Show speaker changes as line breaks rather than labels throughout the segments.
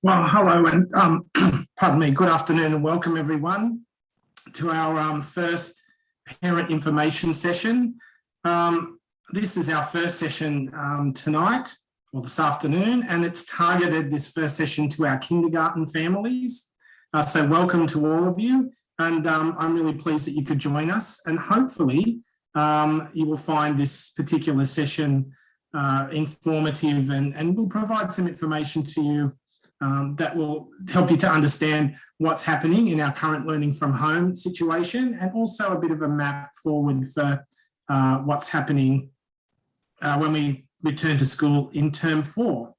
Well, hello and pardon me, good afternoon and welcome everyone to our first parent information session. This is our first session tonight or this afternoon, and it's targeted, this first session, to our kindergarten families. So welcome to all of you, and I'm really pleased that you could join us, and hopefully you will find this particular session informative and will provide some information to you that will help you to understand what's happening in our current learning from home situation, and also a bit of a map forward for what's happening when we return to school in term 4.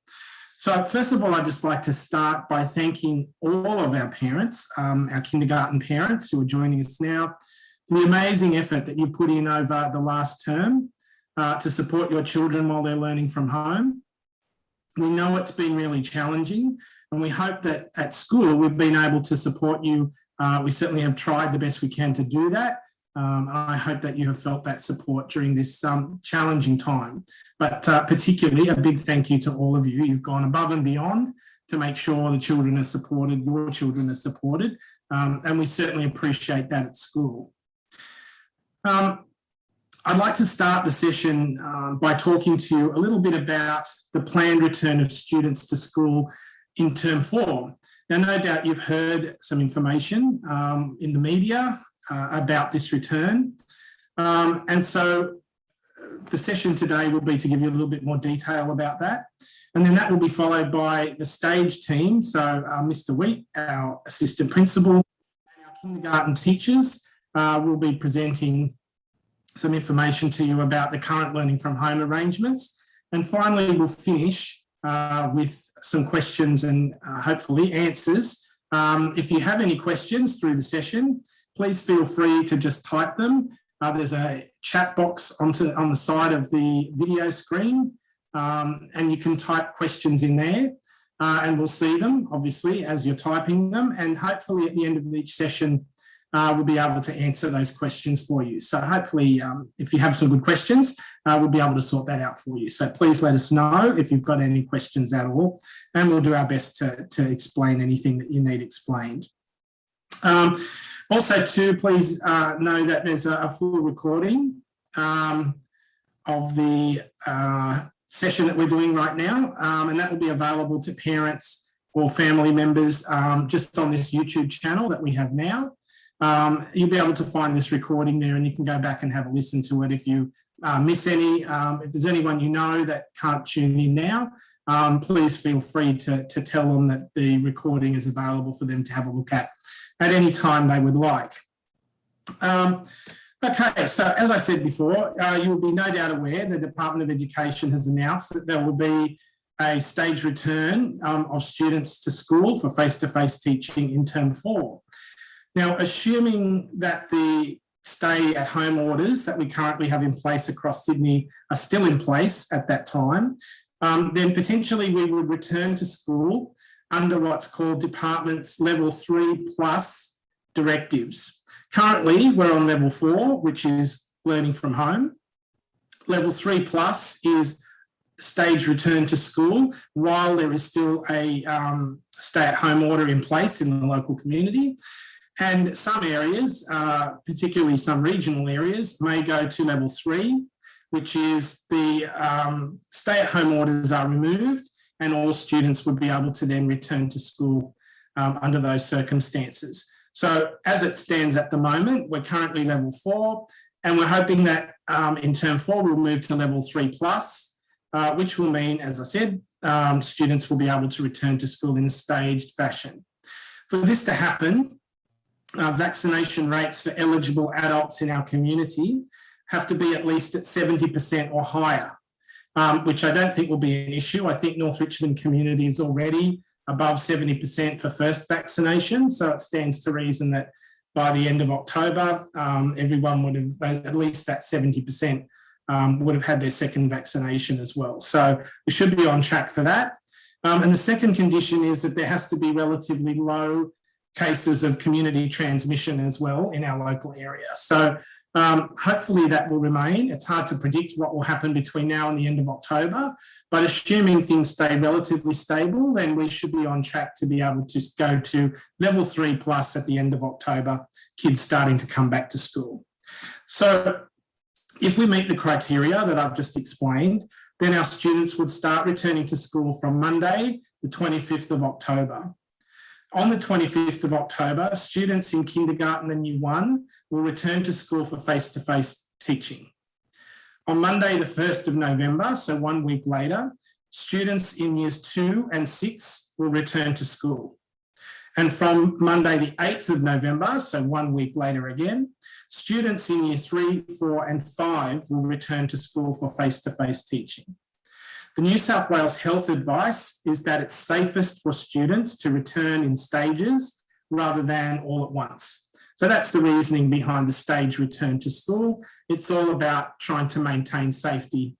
So first of all, I'd just like to start by thanking all of our parents, our kindergarten parents who are joining us now, for the amazing effort that you put in over the last term to support your children while they're learning from home. We know it's been really challenging, and we hope that at school we've been able to support you. We certainly have tried the best we can to do that. I hope that you have felt that support during this challenging time. But particularly a big thank you to all of you. You've gone above and beyond to make sure the children are supported, your children are supported, and we certainly appreciate that at school. I'd like to start the session by talking to you a little bit about the planned return of students to school in term 4. Now, no doubt you've heard some information in the media about this return. And so the session today will be to give you a little bit more detail about that. And then that will be followed by the stage team. So Mr. Wheat, our assistant principal, and our kindergarten teachers will be presenting some information to you about the current learning from home arrangements. And finally, we'll finish with some questions and hopefully answers. If you have any questions through the session, please feel free to just type them. There's a chat box on the side of the video screen, and you can type questions in there, and we'll see them, obviously, as you're typing them. And hopefully at the end of each session, we'll be able to answer those questions for you. So hopefully, if you have some good questions, we'll be able to sort that out for you. So please let us know if you've got any questions at all, and we'll do our best to explain anything that you need explained. Also too, please know that there's a full recording of the session that we're doing right now, and that will be available to parents or family members just on this YouTube channel that we have now. You'll be able to find this recording there, and you can go back and have a listen to it if you miss any. If there's anyone you know that can't tune in now, please feel free to tell them that the recording is available for them to have a look at any time they would like. Okay, so as I said before, you will be no doubt aware the Department of Education has announced that there will be a staged return of students to school for face-to-face teaching in term 4. Now, assuming that the stay-at-home orders that we currently have in place across Sydney are still in place at that time, then potentially we would return to school under what's called Department's Level 3+ directives. Currently, we're on Level 4, which is learning from home. Level 3+ is staged return to school while there is still a stay-at-home order in place in the local community. And some areas, particularly some regional areas, may go to Level 3, which is the stay-at-home orders are removed and all students would be able to then return to school under those circumstances. So as it stands at the moment, we're currently Level 4, and we're hoping that in term 4 we'll move to Level 3+, which will mean, as I said, students will be able to return to school in a staged fashion. For this to happen, vaccination rates for eligible adults in our community have to be at least at 70% or higher, which I don't think will be an issue. I think North Richmond community is already above 70% for first vaccination, so it stands to reason that by the end of October, everyone would have, at least that 70%, would have had their second vaccination as well. So we should be on track for that. And the second condition is that there has to be relatively low cases of community transmission as well in our local area. So Hopefully that will remain. It's hard to predict what will happen between now and the end of October, but assuming things stay relatively stable, then we should be on track to be able to go to level 3+ at the end of October, kids starting to come back to school. So if we meet the criteria that I've just explained, then our students would start returning to school from Monday, the 25th of October. On the 25th of October, students in kindergarten and Year 1 will return to school for face-to-face teaching. On Monday, the 1st of November, so 1 week later, students in Years 2 and 6 will return to school. And from Monday, the 8th of November, so 1 week later again, students in Year 3, 4 and 5 will return to school for face-to-face teaching. The New South Wales health advice is that it's safest for students to return in stages rather than all at once. So that's the reasoning behind the stage return to school. It's all about trying to maintain safety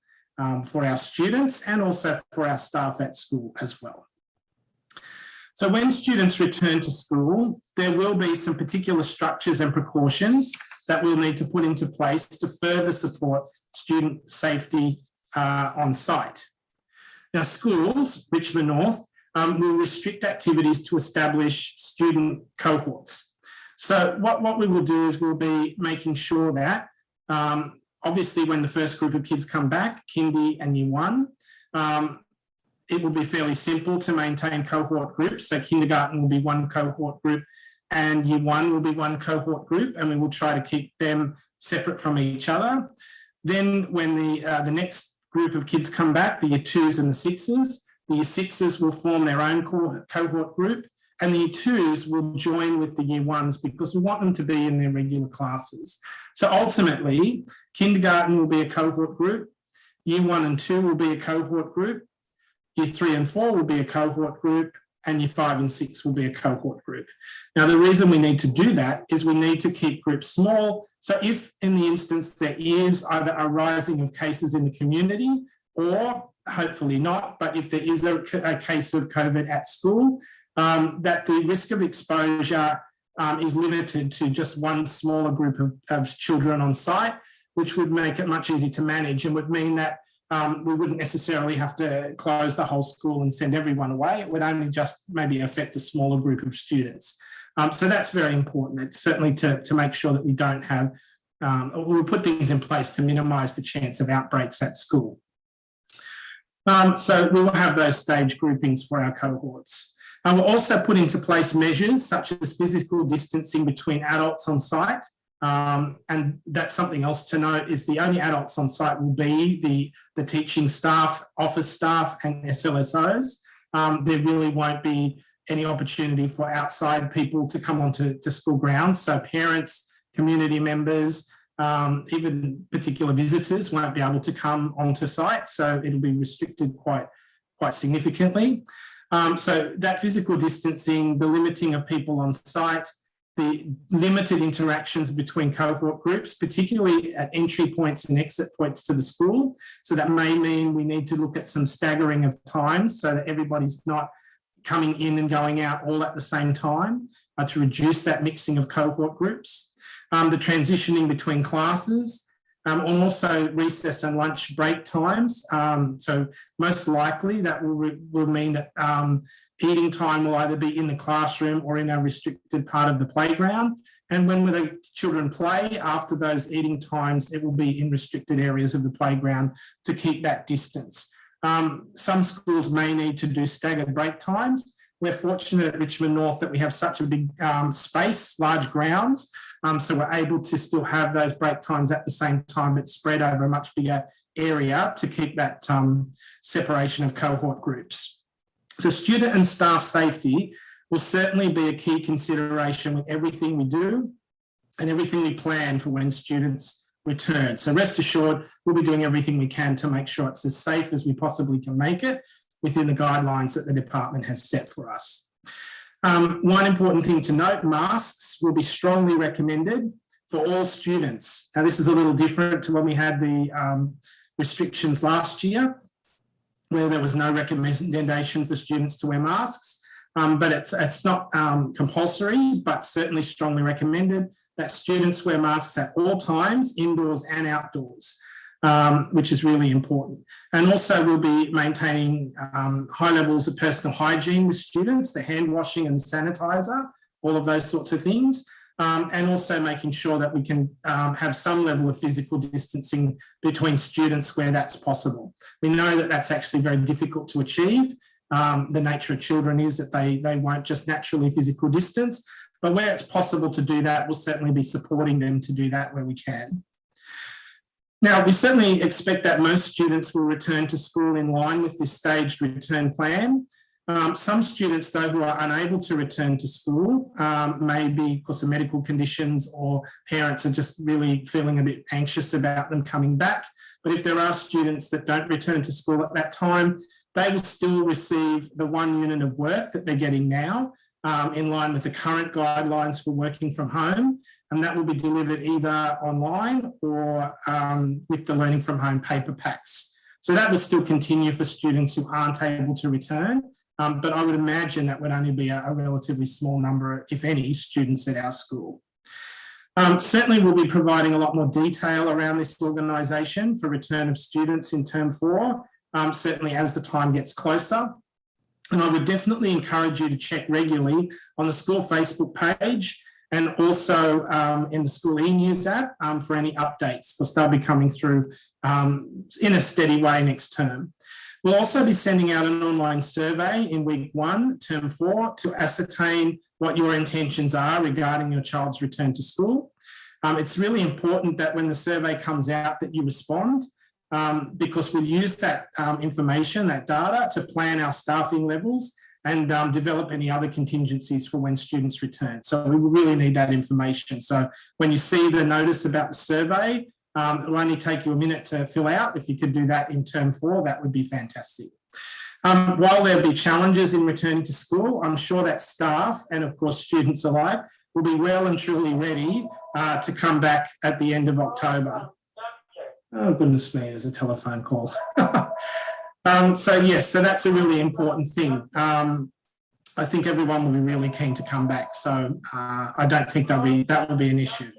for our students and also for our staff at school as well. So when students return to school, there will be some particular structures and precautions that we'll need to put into place to further support student safety on site. Now, schools, Richmond North, will restrict activities to establish student cohorts. So what we will do is we'll be making sure that, obviously, when the first group of kids come back, Kindy and Year 1, it will be fairly simple to maintain cohort groups. So kindergarten will be one cohort group and Year 1 will be one cohort group, and we will try to keep them separate from each other. Then when the next group of kids come back, the Year 2s and the 6s, the Year 6s will form their own cohort group, and the Year 2s will join with the Year 1s because we want them to be in their regular classes. So ultimately, kindergarten will be a cohort group, Year 1 and 2 will be a cohort group, Year 3 and 4 will be a cohort group, and Year 5 and 6 will be a cohort group. Now, the reason we need to do that is we need to keep groups small. So if in the instance there is either a rising of cases in the community or hopefully not, but if there is a case of COVID at school, that the risk of exposure is limited to just one smaller group of children on site, which would make it much easier to manage and would mean that we wouldn't necessarily have to close the whole school and send everyone away. It would only just maybe affect a smaller group of students. So that's very important. It's certainly to make sure that we don't have, we'll put things in place to minimise the chance of outbreaks at school. So we will have those stage groupings for our cohorts. We'll also put into place measures such as physical distancing between adults on site. And that's something else to note is the only adults on site will be the teaching staff, office staff and SLSOs. There really won't be any opportunity for outside people to come onto school grounds. So parents, community members, even particular visitors won't be able to come onto site. So it'll be restricted quite significantly. So that physical distancing, the limiting of people on site, the limited interactions between cohort groups, particularly at entry points and exit points to the school. So that may mean we need to look at some staggering of times so that everybody's not coming in and going out all at the same time to reduce that mixing of cohort groups. The transitioning between classes, and also recess and lunch break times. So most likely that will mean that eating time will either be in the classroom or in a restricted part of the playground. And when the children play after those eating times, it will be in restricted areas of the playground to keep that distance. Some schools may need to do staggered break times. We're fortunate at Richmond North that we have such a big space, large grounds, so we're able to still have those break times at the same time, but spread over a much bigger area to keep that separation of cohort groups. So student and staff safety will certainly be a key consideration with everything we do and everything we plan for when students return. So rest assured, we'll be doing everything we can to make sure it's as safe as we possibly can make it within the guidelines that the department has set for us. One important thing to note, masks will be strongly recommended for all students. Now, this is a little different to when we had the restrictions last year, where there was no recommendation for students to wear masks, but it's not compulsory, but certainly strongly recommended. that students wear masks at all times, indoors and outdoors, which is really important. And also we'll be maintaining high levels of personal hygiene with students, the hand washing and sanitizer, all of those sorts of things. And also making sure that we can have some level of physical distancing between students where that's possible. We know that that's actually very difficult to achieve. The nature of children is that they won't just naturally physical distance, but where it's possible to do that, we'll certainly be supporting them to do that where we can. Now, we certainly expect that most students will return to school in line with this staged return plan. Some students, though, who are unable to return to school, may be because of medical conditions or parents are just really feeling a bit anxious about them coming back. But if there are students that don't return to school at that time, they will still receive the 1 unit of work that they're getting now, in line with the current guidelines for working from home. And that will be delivered either online or with the learning from home paper packs. So that will still continue for students who aren't able to return. But I would imagine that would only be a relatively small number, if any, students at our school. Certainly we'll be providing a lot more detail around this organisation for return of students in term 4, certainly as the time gets closer. And I would definitely encourage you to check regularly on the school Facebook page and also in the school e-news app for any updates, because they'll be coming through in a steady way next term. We'll also be sending out an online survey in week 1, term 4, to ascertain what your intentions are regarding your child's return to school. It's really important that when the survey comes out that you respond, because we'll use that information, that data, to plan our staffing levels and develop any other contingencies for when students return. So we will really need that information. So when you see the notice about the survey, it will only take you a minute to fill out. If you could do that in term 4, that would be fantastic. While there'll be challenges in returning to school, I'm sure that staff and of course students alike will be well and truly ready to come back at the end of October. Oh, goodness me, there's a telephone call. So yes, so that's a really important thing. I think everyone will be really keen to come back. So I don't think that will be an issue.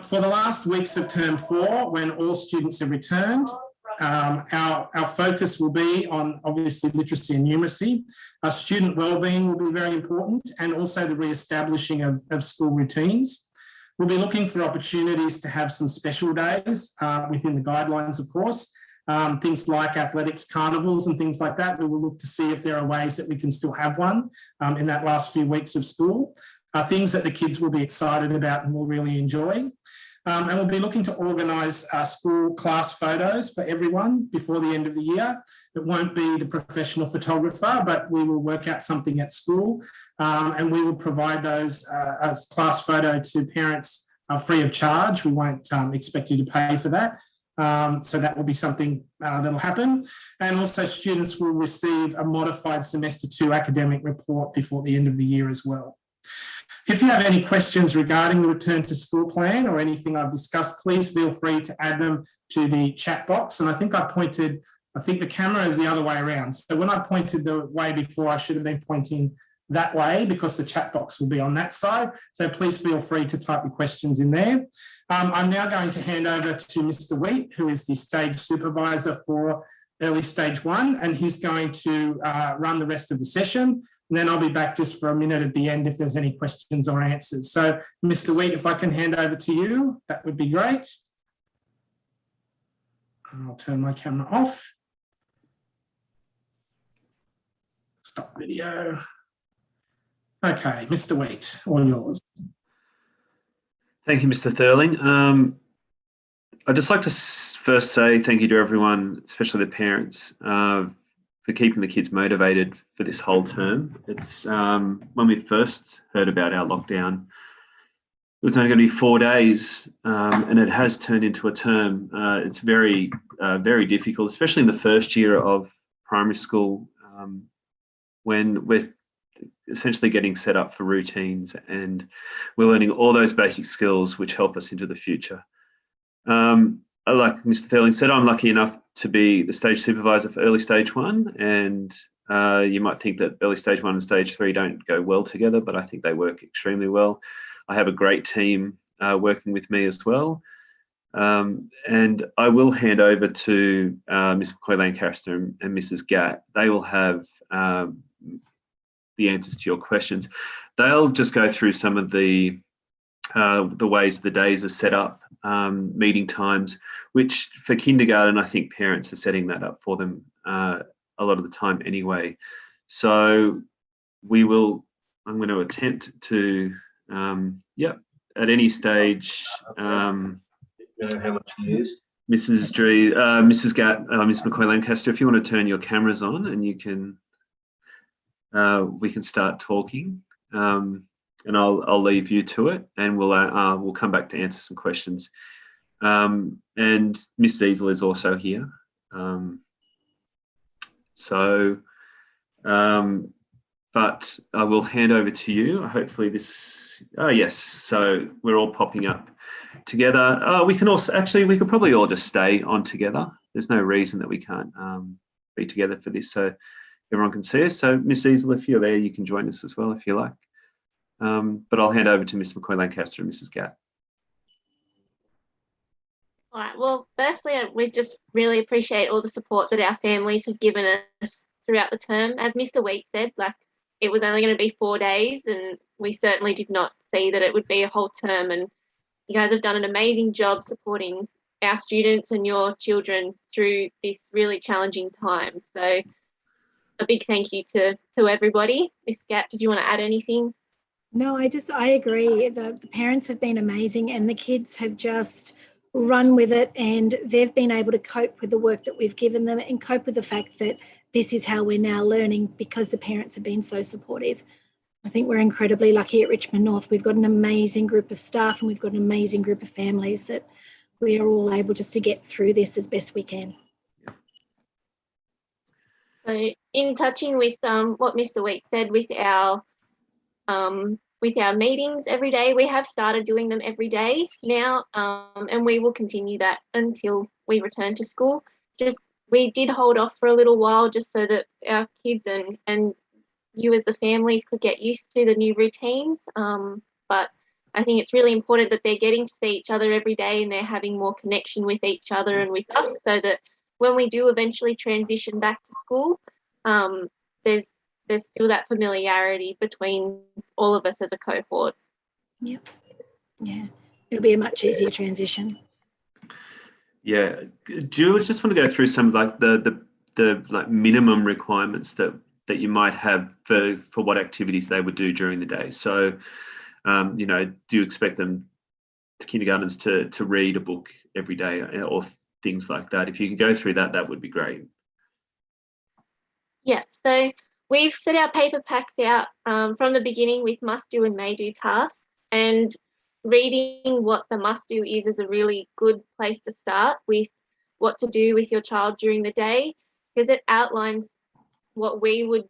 For the last weeks of term 4, when all students have returned, our focus will be on obviously literacy and numeracy. Our student wellbeing will be very important, and also the re-establishing of school routines. We'll be looking for opportunities to have some special days within the guidelines, of course. Things like athletics, carnivals and things like that. We will look to see if there are ways that we can still have one in that last few weeks of school. Things that the kids will be excited about and will really enjoy. And we'll be looking to organise school class photos for everyone before the end of the year. It won't be the professional photographer, but we will work out something at school and we will provide those as class photo to parents free of charge. We won't expect you to pay for that. So that will be something that'll happen. And also students will receive a modified semester 2 academic report before the end of the year as well. If you have any questions regarding the return to school plan or anything I've discussed, please feel free to add them to the chat box. And I think the camera is the other way around. So when I pointed the way before, I should have been pointing that way because the chat box will be on that side. So please feel free to type your questions in there. I'm now going to hand over to Mr. Wheat, who is the stage supervisor for early stage 1, and he's going to run the rest of the session. And then I'll be back just for a minute at the end if there's any questions or answers. So, Mr. Wheat, if I can hand over to you, that would be great. I'll turn my camera off. Stop video. Okay, Mr. Wheat, all yours.
Thank you, Mr. Thurling. I'd just like to first say thank you to everyone, especially the parents, for keeping the kids motivated for this whole term. It's when we first heard about our lockdown, it was only going to be 4 days, and it has turned into a term. It's very, very difficult, especially in the first year of primary school, when we're essentially getting set up for routines and we're learning all those basic skills which help us into the future. Like Mr. Thurling said, I'm lucky enough to be the stage supervisor for early stage 1, and you might think that early stage 1 and stage 3 don't go well together, but I think they work extremely well. I have a great team working with me as well. And I will hand over to Ms. McCoy-Lancaster and Mrs. Gatt. They will have the answers to your questions. They'll just go through some of the ways the days are set up, meeting times, which for kindergarten, I think parents are setting that up for them a lot of the time anyway. So I'm going to attempt to, at any stage,
know how much you used.
Mrs. Dree, Mrs. Gatt, Ms. McCoy-Lancaster, if you want to turn your cameras on and you can, we can start talking, and I'll leave you to it, and we'll come back to answer some questions. And Miss Diesel is also here. But I will hand over to you. Hopefully this, yes, so we're all popping up together. We can also, actually, we could probably all just stay on together. There's no reason that we can't be together for this, so everyone can see us. So Miss Diesel, if you're there, you can join us as well if you like. But I'll hand over to Miss McCoy-Lancaster and Mrs. Gatt.
All right, well, firstly, we just really appreciate all the support that our families have given us throughout the term. As Mr. Wheat said, like, it was only going to be 4 days, and we certainly did not see that it would be a whole term. And you guys have done an amazing job supporting our students and your children through this really challenging time. So a big thank you to everybody. Ms. Gatt, did you want to add anything?
No, I agree. The parents have been amazing, and the kids have just run with it, and they've been able to cope with the work that we've given them and cope with the fact that this is how we're now learning because the parents have been so supportive. I think we're incredibly lucky at Richmond North. We've got an amazing group of staff, and we've got an amazing group of families that we are all able just to get through this as best we can.
So in touching with what Mr. Wheat said with our meetings every day, we have started doing them every day now, and we will continue that until we return to school. We did hold off for a little while just so that our kids and you as the families could get used to the new routines. But I think it's really important that they're getting to see each other every day, and they're having more connection with each other and with us, so that when we do eventually transition back to school, there's still that familiarity between all of us as a cohort.
Yep. Yeah, it'll be a much easier transition.
Yeah, do you just want to go through some of like the like minimum requirements that you might have for what activities they would do during the day? So, you know, do you expect them, kindergartens, to read a book every day or things like that? If you can go through that, that would be great.
Yeah, so we've set our paper packs out from the beginning with must do and may do tasks, and reading what the must do is a really good place to start with what to do with your child during the day, because it outlines what we would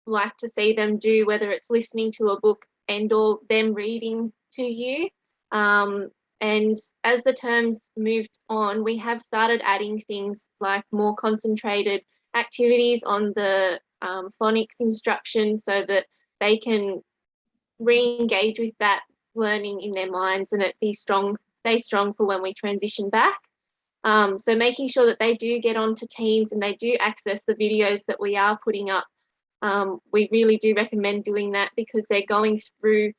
like to see them do, whether it's listening to a book and or them reading to you. And as the terms moved on, we have started adding things like more concentrated activities on the phonics instructions, so that they can re-engage with that learning in their minds and it stay strong for when we transition back. So making sure that they do get onto Teams and they do access the videos that we are putting up. We really do recommend doing that, because they're going through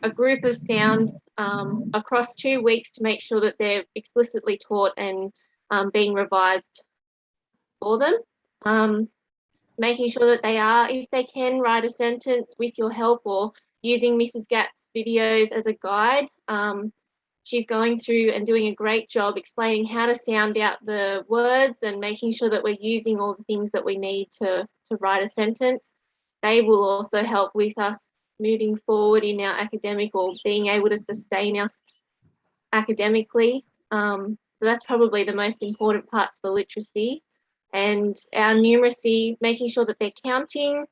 a group of sounds across 2 weeks to make sure that they're explicitly taught and being revised for them. Making sure that they are, if they can, write a sentence with your help or using Mrs. Gatt's videos as a guide. She's going through and doing a great job explaining how to sound out the words and making sure that we're using all the things that we need to write a sentence. They will also help with us moving forward in our academic, or being able to sustain us academically. So that's probably the most important parts for literacy. And our numeracy, making sure that they're counting.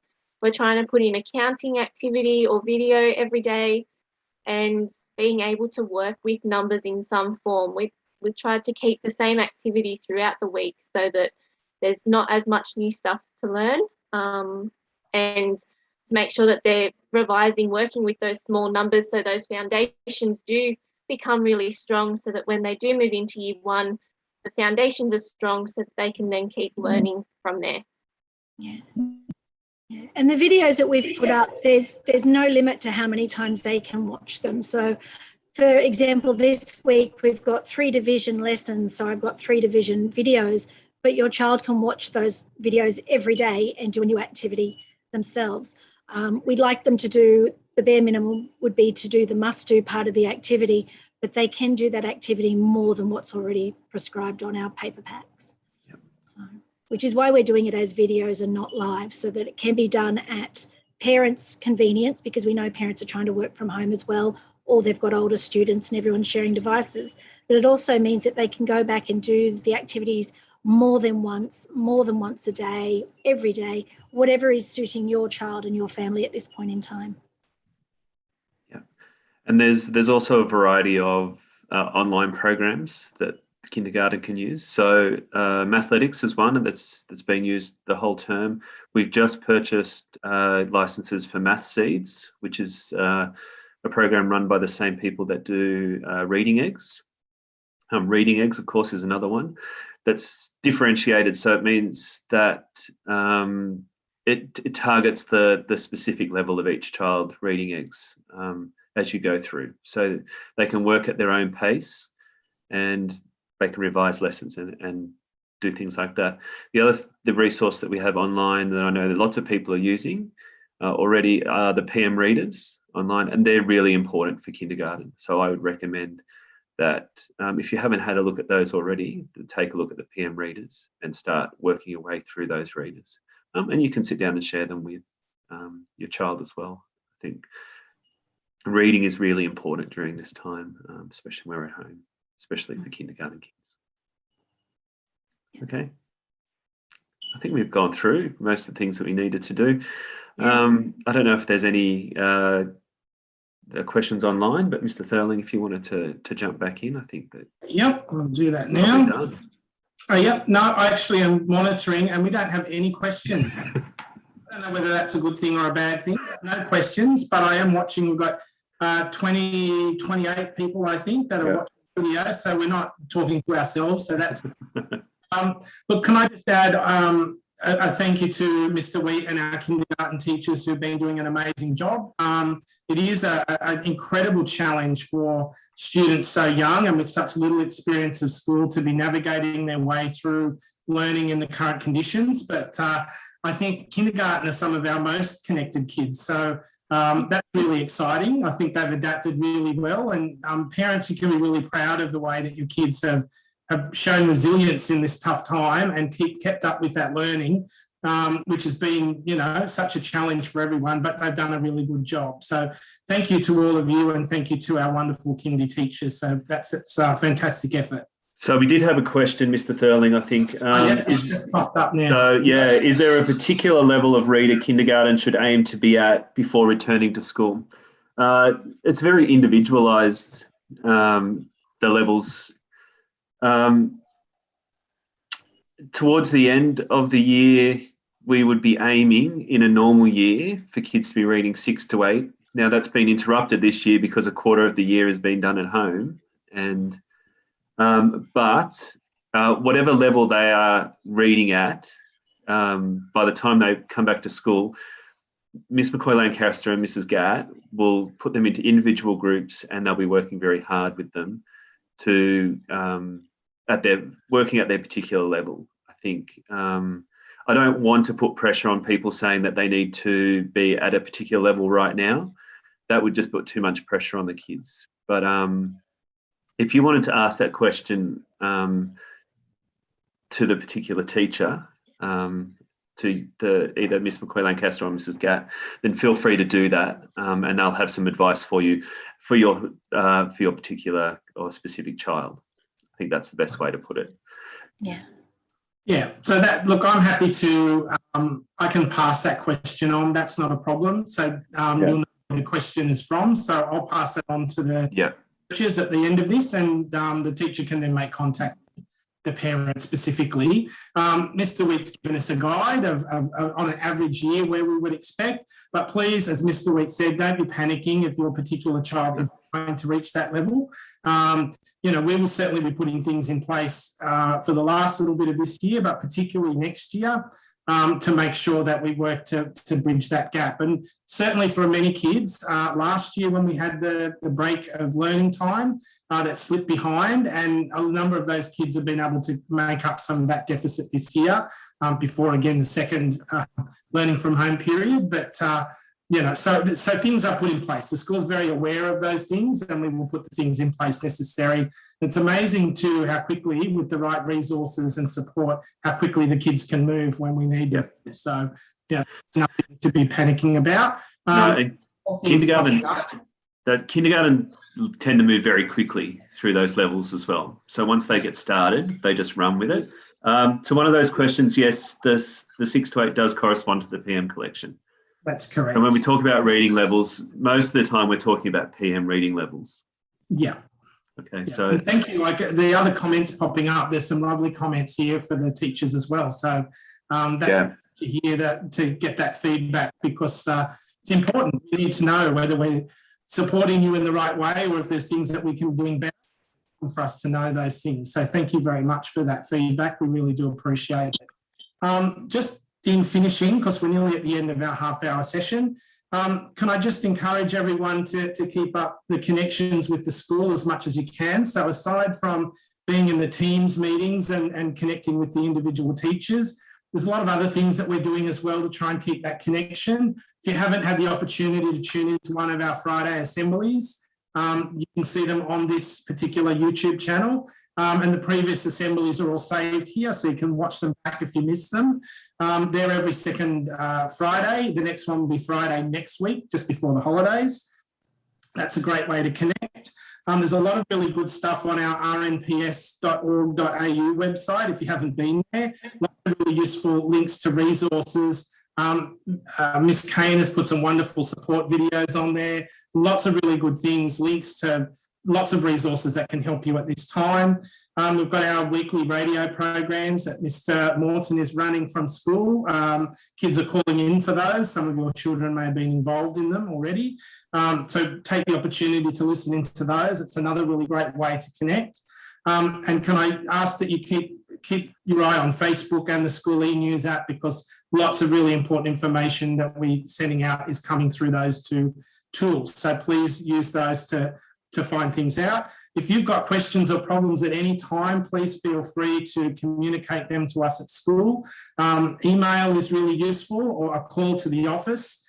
We're trying to put in a counting activity or video every day, and being able to work with numbers in some form. We've tried to keep the same activity throughout the week so that there's not as much new stuff to learn, and to to make sure that they're revising, working with those small numbers so those foundations do become really strong, so that when they do move into year one, the foundations are strong so that they can then keep learning from there.
Yeah. Yeah. And the videos that we've put up, there's no limit to how many times they can watch them. So for example, this week we've got 3 division lessons. So I've got 3 division videos, but your child can watch those videos every day and do a new activity themselves. We'd like them to do, the bare minimum would be to do the must do part of the activity, but they can do that activity more than what's already prescribed on our paper packs.
Yep.
So, which is why we're doing it as videos and not live, so that it can be done at parents' convenience, because we know parents are trying to work from home as well, or they've got older students and everyone's sharing devices. But it also means that they can go back and do the activities more than once a day, every day, whatever is suiting your child and your family at this point in time.
Yeah, and there's also a variety of online programs that kindergarten can use. So Mathletics is one that's being used the whole term. We've just purchased licenses for Math Seeds, which is a program run by the same people that do Reading Eggs. Reading Eggs, of course, is another one that's differentiated. So it means that it targets the specific level of each child. Reading Eggs as you go through, so they can work at their own pace and they can revise lessons and do things like that. The resource that we have online that I know that lots of people are using already are the PM readers online, and they're really important for kindergarten. So I would recommend that if you haven't had a look at those already, take a look at the PM readers and start working your way through those readers. And you can sit down and share them with your child as well. I think reading is really important during this time, especially when we're at home, especially for kindergarten kids. Okay. I think we've gone through most of the things that we needed to do. I don't know if there's any questions online, but Mr. Thurling, if you wanted to jump back in, I think that.
Yep, I'll do that now. Oh, yep. No, I actually am monitoring and we don't have any questions. I don't know whether that's a good thing or a bad thing. No questions, but I am watching. We've got 28 people, I think, that are watching the video, so we're not talking to ourselves, so that's look, can I just add a thank you to Mr. Wheat and our kindergarten teachers who've been doing an amazing job. It is an incredible challenge for students so young and with such little experience of school to be navigating their way through learning in the current conditions. But I think kindergarten are some of our most connected kids. So that's really exciting. I think they've adapted really well, and parents, you can be really proud of the way that your kids have shown resilience in this tough time and kept up with that learning, which has been, such a challenge for everyone, but they've done a really good job. So thank you to all of you, and thank you to our wonderful kindy teachers. So it's a fantastic effort.
So we did have a question, Mr. Thurling, I think.
Yes, it's just popped up now.
So, is there a particular level of reader kindergarten should aim to be at before returning to school? It's very individualised, the levels. Towards the end of the year, we would be aiming in a normal year for kids to be reading 6 to 8. Now, that's been interrupted this year because a quarter of the year has been done at home. And but whatever level they are reading at, by the time they come back to school, Miss McCoy-Lancaster and Mrs. Gatt will put them into individual groups, and they'll be working very hard with them to working at their particular level. I think I don't want to put pressure on people saying that they need to be at a particular level right now. That would just put too much pressure on the kids. But if you wanted to ask that question to the particular teacher, to either Miss McCoy-Lancaster or Mrs. Gatt, then feel free to do that, and they'll have some advice for you for your particular or specific child. I think that's the best way to put it.
Yeah. So look, I'm happy to. I can pass that question on. That's not a problem. So you'll know where the question is from. So I'll pass that on to the teachers at the end of this, and the teacher can then make contact the parents specifically. Mr. Week's given us a guide of on an average year where we would expect, but please, as Mr. Week said, don't be panicking if your particular child is going to reach that level. We will certainly be putting things in place for the last little bit of this year, but particularly next year, to make sure that we work to bridge that gap. And certainly for many kids, last year when we had the break of learning time, that slipped behind, and a number of those kids have been able to make up some of that deficit this year, before, again, the second learning from home period. But, so things are put in place. The school's very aware of those things, and we will put the things in place necessary. It's amazing too how quickly, with the right resources and support, how quickly the kids can move when we need them. So, nothing to be panicking about.
Kindergarten tend to move very quickly through those levels as well. So once they get started, they just run with it. To one of those questions, yes, the 6 to 8 does correspond to the PM collection.
That's correct.
And when we talk about reading levels, most of the time we're talking about PM reading levels.
Yeah.
Okay,
yeah.
so
and thank you. Like the other comments popping up, there's some lovely comments here for the teachers as well. So that's to hear that, to get that feedback, because it's important. We need to know whether we're supporting you in the right way, or if there's things that we can be doing better, for us to know those things. So thank you very much for that feedback. We really do appreciate it. Just in finishing, because we're nearly at the end of our half-hour session, can I just encourage everyone to keep up the connections with the school as much as you can? So aside from being in the Teams meetings and connecting with the individual teachers, there's a lot of other things that we're doing as well to try and keep that connection. If you haven't had the opportunity to tune into one of our Friday assemblies, you can see them on this particular YouTube channel. And the previous assemblies are all saved here, so you can watch them back if you missed them. They're every second Friday. The next one will be Friday next week, just before the holidays. That's a great way to connect. There's a lot of really good stuff on our rnps.org.au website if you haven't been there. Lots of really useful links to resources. Miss Kane has put some wonderful support videos on there. Lots of really good things, links to lots of resources that can help you at this time. We've got our weekly radio programs that Mr. Morton is running from school. Kids are calling in for those. Some of your children may have been involved in them already. So take the opportunity to listen into those. It's another really great way to connect. And can I ask that you keep your eye on Facebook and the school e-news app, because lots of really important information that we're sending out is coming through those two tools. So please use those to find things out. If you've got questions or problems at any time, please feel free to communicate them to us at school. Email is really useful, or a call to the office,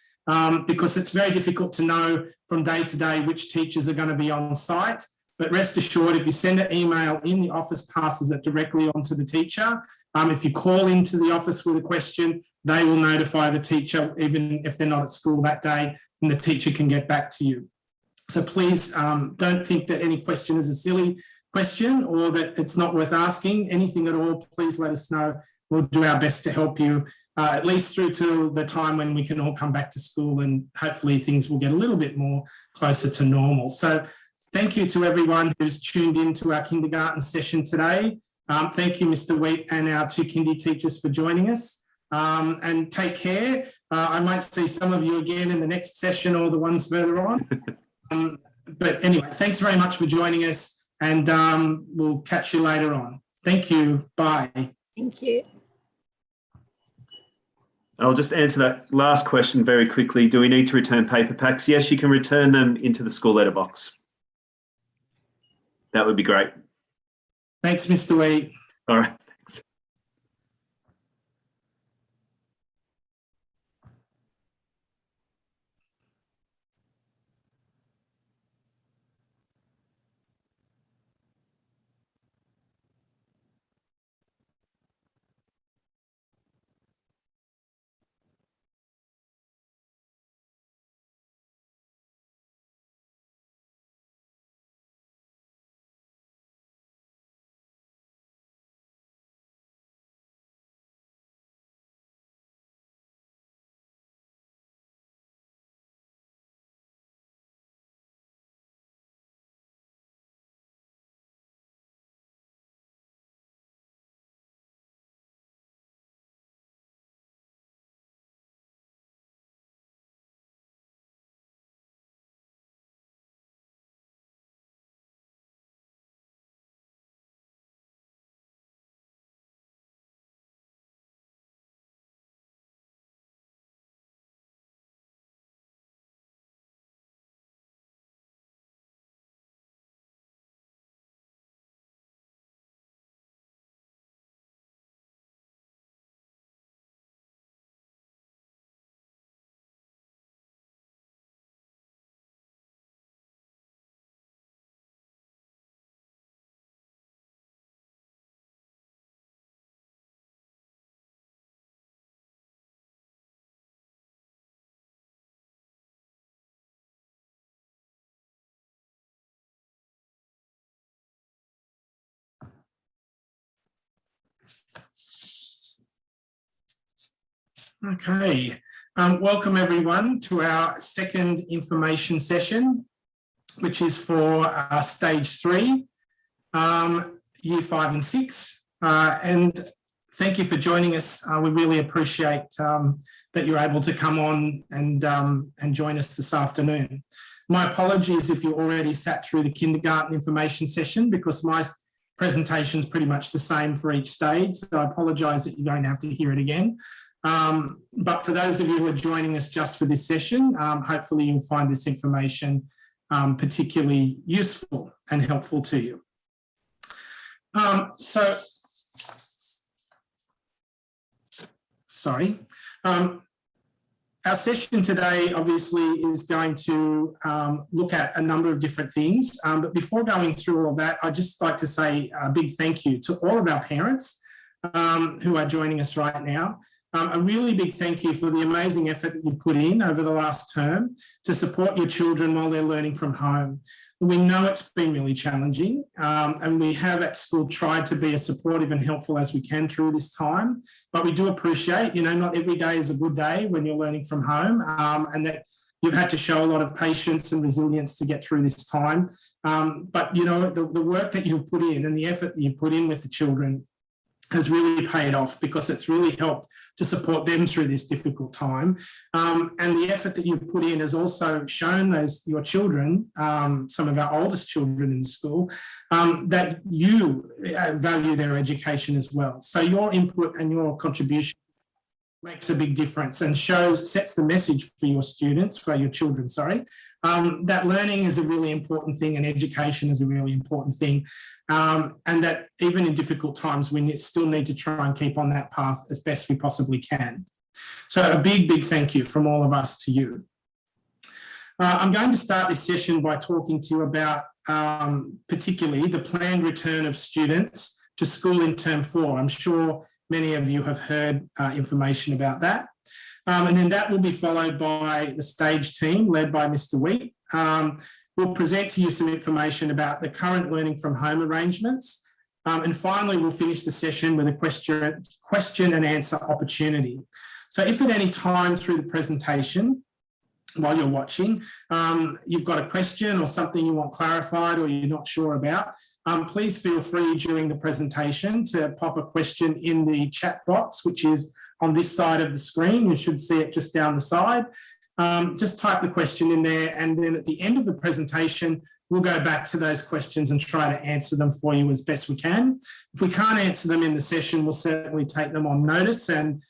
because it's very difficult to know from day to day which teachers are going to be on site. But rest assured, if you send an email in, the office passes it directly on to the teacher. If you call into the office with a question, they will notify the teacher, even if they're not at school that day, and the teacher can get back to you. So please don't think that any question is a silly question or that it's not worth asking. Anything at all, please let us know. We'll do our best to help you, at least through to the time when we can all come back to school, and hopefully things will get a little bit more closer to normal. So thank you to everyone who's tuned into our kindergarten session today. Thank you, Mr. Wheat, and our 2 kindy teachers for joining us. And take care. I might see some of you again in the next session or the ones further on. But anyway, thanks very much for joining us, and we'll catch you later on. Thank you. Bye.
Thank you.
I'll just answer that last question very quickly. Do we need to return paper packs? Yes, you can return them into the school letterbox. That would be great.
Thanks, Mr. Wheat.
All right.
Okay, welcome everyone to our second information session, which is for stage 3, year 5 and 6. And thank you for joining us. We really appreciate that you're able to come on and join us this afternoon. My apologies if you already sat through the kindergarten information session, because my presentation is pretty much the same for each stage. So I apologise that you're going to have to hear it again. But for those of you who are joining us just for this session, hopefully you'll find this information particularly useful and helpful to you. Our session today obviously is going to look at a number of different things. But before going through all of that, I'd just like to say a big thank you to all of our parents who are joining us right now. A really big thank you for the amazing effort that you put in over the last term to support your children while they're learning from home. We know it's been really challenging, and we have at school tried to be as supportive and helpful as we can through this time. But we do appreciate, not every day is a good day when you're learning from home, and that you've had to show a lot of patience and resilience to get through this time. But, the work that you've put in and the effort that you put in with the children has really paid off, because it's really helped to support them through this difficult time. And the effort that you've put in has also shown your children, some of our oldest children in school, that you value their education as well. So your input and your contribution makes a big difference and sets the message for your children, that learning is a really important thing and education is a really important thing. And that even in difficult times, we still need to try and keep on that path as best we possibly can. So a big, big thank you from all of us to you. I'm going to start this session by talking to you about particularly the planned return of students to school in term 4. I'm sure many of you have heard information about that. And then that will be followed by the stage team led by Mr. Wheat. We'll present to you some information about the current learning from home arrangements. And finally, we'll finish the session with a question and answer opportunity. So if at any time through the presentation, while you're watching, you've got a question or something you want clarified or you're not sure about, please feel free during the presentation to pop a question in the chat box, which is on this side of the screen. You should see it just down the side. Just type the question in there, and then at the end of the presentation, we'll go back to those questions and try to answer them for you as best we can. If we can't answer them in the session, we'll certainly take them on notice and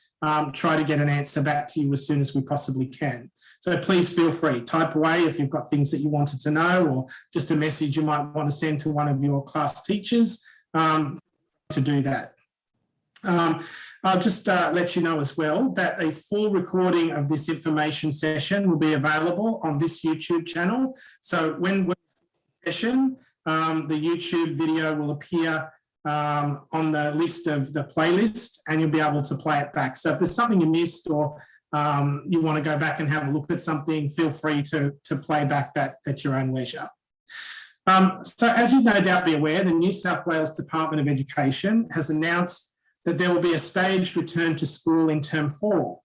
try to get an answer back to you as soon as we possibly can. So please feel free, type away if you've got things that you wanted to know, or just a message you might want to send to one of your class teachers to do that. I'll just let you know as well that a full recording of this information session will be available on this YouTube channel. So when we're in session, the YouTube video will appear on the list of the playlist, and you'll be able to play it back. So if there's something you missed, or you want to go back and have a look at something, feel free to play back that at your own leisure. So as you'd no doubt be aware, the New South Wales Department of Education has announced that there will be a staged return to school in term 4.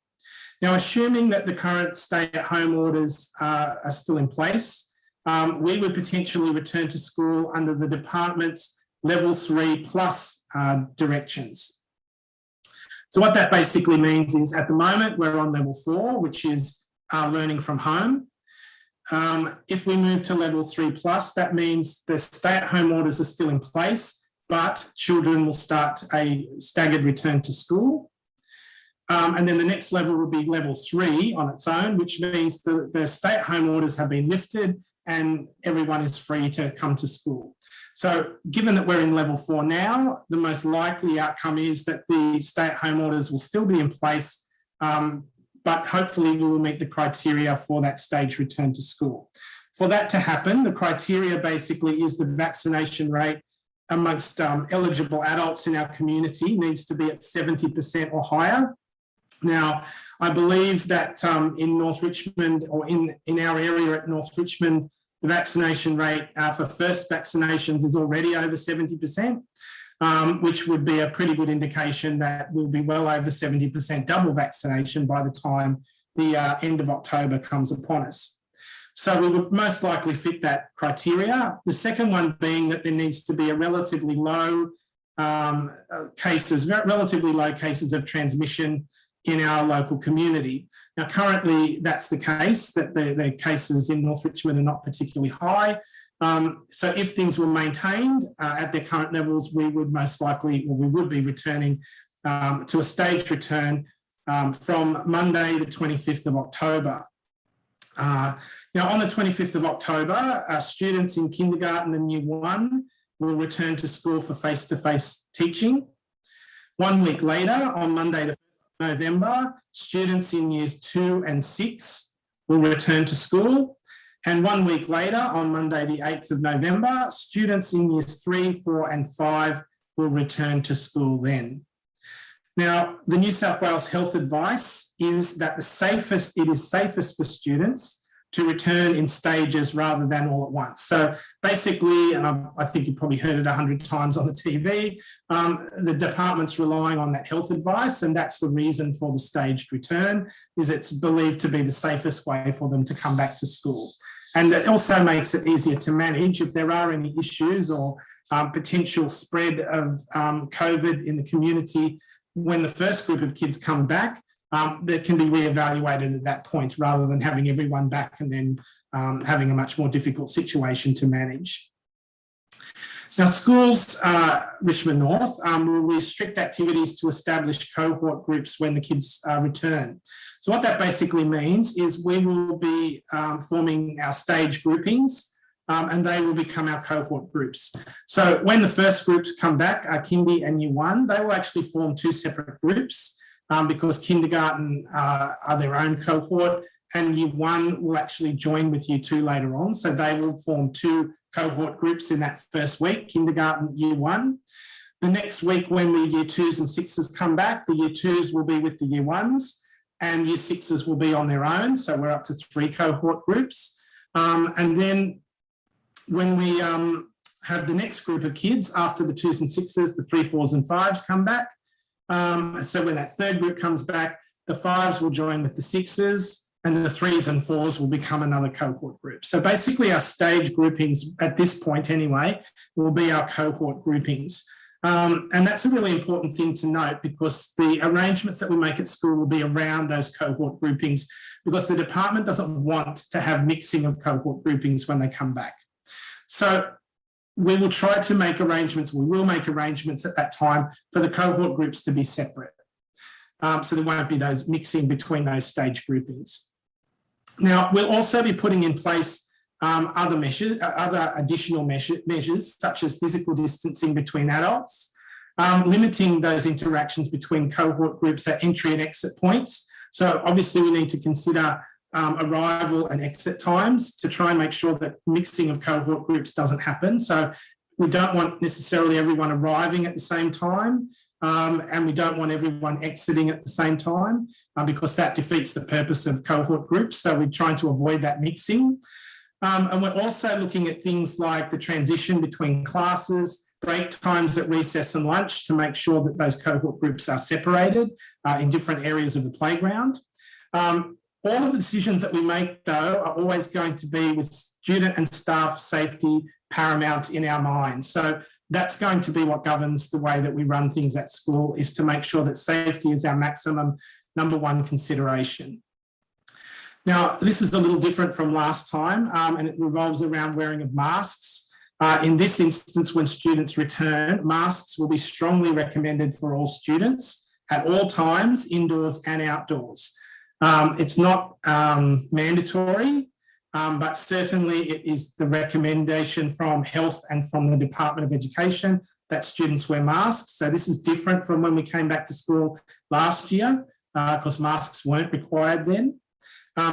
Now, assuming that the current stay-at-home orders are still in place, we would potentially return to school under the department's level 3+ directions. So what that basically means is, at the moment, we're on level 4, which is learning from home. If we move to level 3+, that means the stay-at-home orders are still in place, but children will start a staggered return to school. And then the next level will be level 3 on its own, which means the stay-at-home orders have been lifted and everyone is free to come to school. So given that we're in level 4 now, the most likely outcome is that the stay-at-home orders will still be in place, but hopefully we will meet the criteria for that staged return to school. For that to happen, the criteria basically is the vaccination rate amongst eligible adults in our community needs to be at 70% or higher. Now, I believe that in North Richmond, or in our area at North Richmond, the vaccination rate for first vaccinations is already over 70%. which would be a pretty good indication that we'll be well over 70% double vaccination by the time the end of October comes upon us. So we would most likely fit that criteria. The second one being that there needs to be a relatively low cases of transmission in our local community. Now, currently, that's the case, that the cases in North Richmond are not particularly high. So if things were maintained at their current levels, we would most likely, or we would be returning to a staged return from Monday, the 25th of October. Now, on the 25th of October, students in kindergarten and year 1 will return to school for face-to-face teaching. 1 week later, on Monday, the 1st of November, students in years 2 and 6 will return to school. And 1 week later, on Monday, the 8th of November, students in years 3, 4 and 5 will return to school then. Now, the New South Wales health advice is that it is safest for students to return in stages rather than all at once. So basically, and I think you've probably heard it 100 times on the TV, the department's relying on that health advice, and that's the reason for the staged return, is it's believed to be the safest way for them to come back to school. And it also makes it easier to manage if there are any issues or potential spread of COVID in the community. When the first group of kids come back, that can be reevaluated at that point rather than having everyone back and then having a much more difficult situation to manage. Now, schools, Richmond North, will restrict activities to establish cohort groups when the kids return. So what that basically means is we will be forming our stage groupings and they will become our cohort groups. So when the first groups come back, kindy and year 1, they will actually form 2 separate groups. Because kindergarten are their own cohort and year 1 will actually join with year 2 later on. So they will form 2 cohort groups in that first week, kindergarten, year 1. The next week when the year 2s and 6s come back, the year 2s will be with the year 1s and year 6s will be on their own. So we're up to 3 cohort groups. And then when we have the next group of kids after the 2s and 6s, the 3, 4s and 5s come back. So when that third group comes back, the 5s will join with the 6s and the 3s and 4s will become another cohort group. So basically our stage groupings at this point anyway will be our cohort groupings. And that's a really important thing to note because the arrangements that we make at school will be around those cohort groupings because the department doesn't want to have mixing of cohort groupings when they come back. So we will try to make arrangements, we will make arrangements at that time for the cohort groups to be separate. So there won't be those mixing between those stage groupings. Now, we'll also be putting in place other additional measures, such as physical distancing between adults, limiting those interactions between cohort groups at entry and exit points. So obviously we need to consider arrival and exit times to try and make sure that mixing of cohort groups doesn't happen. So we don't want necessarily everyone arriving at the same time and we don't want everyone exiting at the same time because that defeats the purpose of cohort groups. So we're trying to avoid that mixing. And we're also looking at things like the transition between classes, break times at recess and lunch to make sure that those cohort groups are separated in different areas of the playground. All of the decisions that we make, though, are always going to be with student and staff safety paramount in our minds. So that's going to be what governs the way that we run things at school, is to make sure that safety is our maximum #1 consideration. Now, this is a little different from last time, and it revolves around wearing of masks. In this instance, when students return, masks will be strongly recommended for all students at all times, indoors and outdoors. It's not mandatory, but certainly it is the recommendation from health and from the Department of Education that students wear masks. So this is different from when we came back to school last year because masks weren't required then.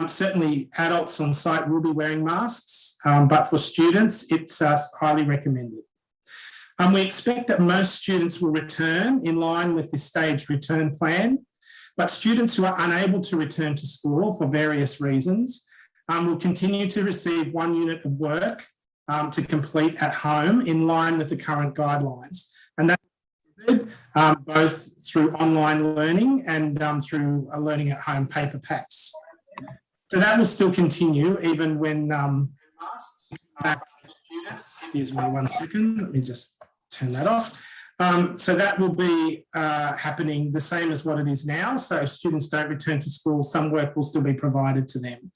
Certainly adults on site will be wearing masks, but for students, it's highly recommended. We expect that most students will return in line with the staged return plan. But students who are unable to return to school for various reasons will continue to receive 1 unit of work to complete at home in line with the current guidelines. And that both through online learning and through learning at home paper packs. So that will still continue even when excuse me 1 second, let me just turn that off. So that will be happening the same as what it is now. So if students don't return to school, some work will still be provided to them.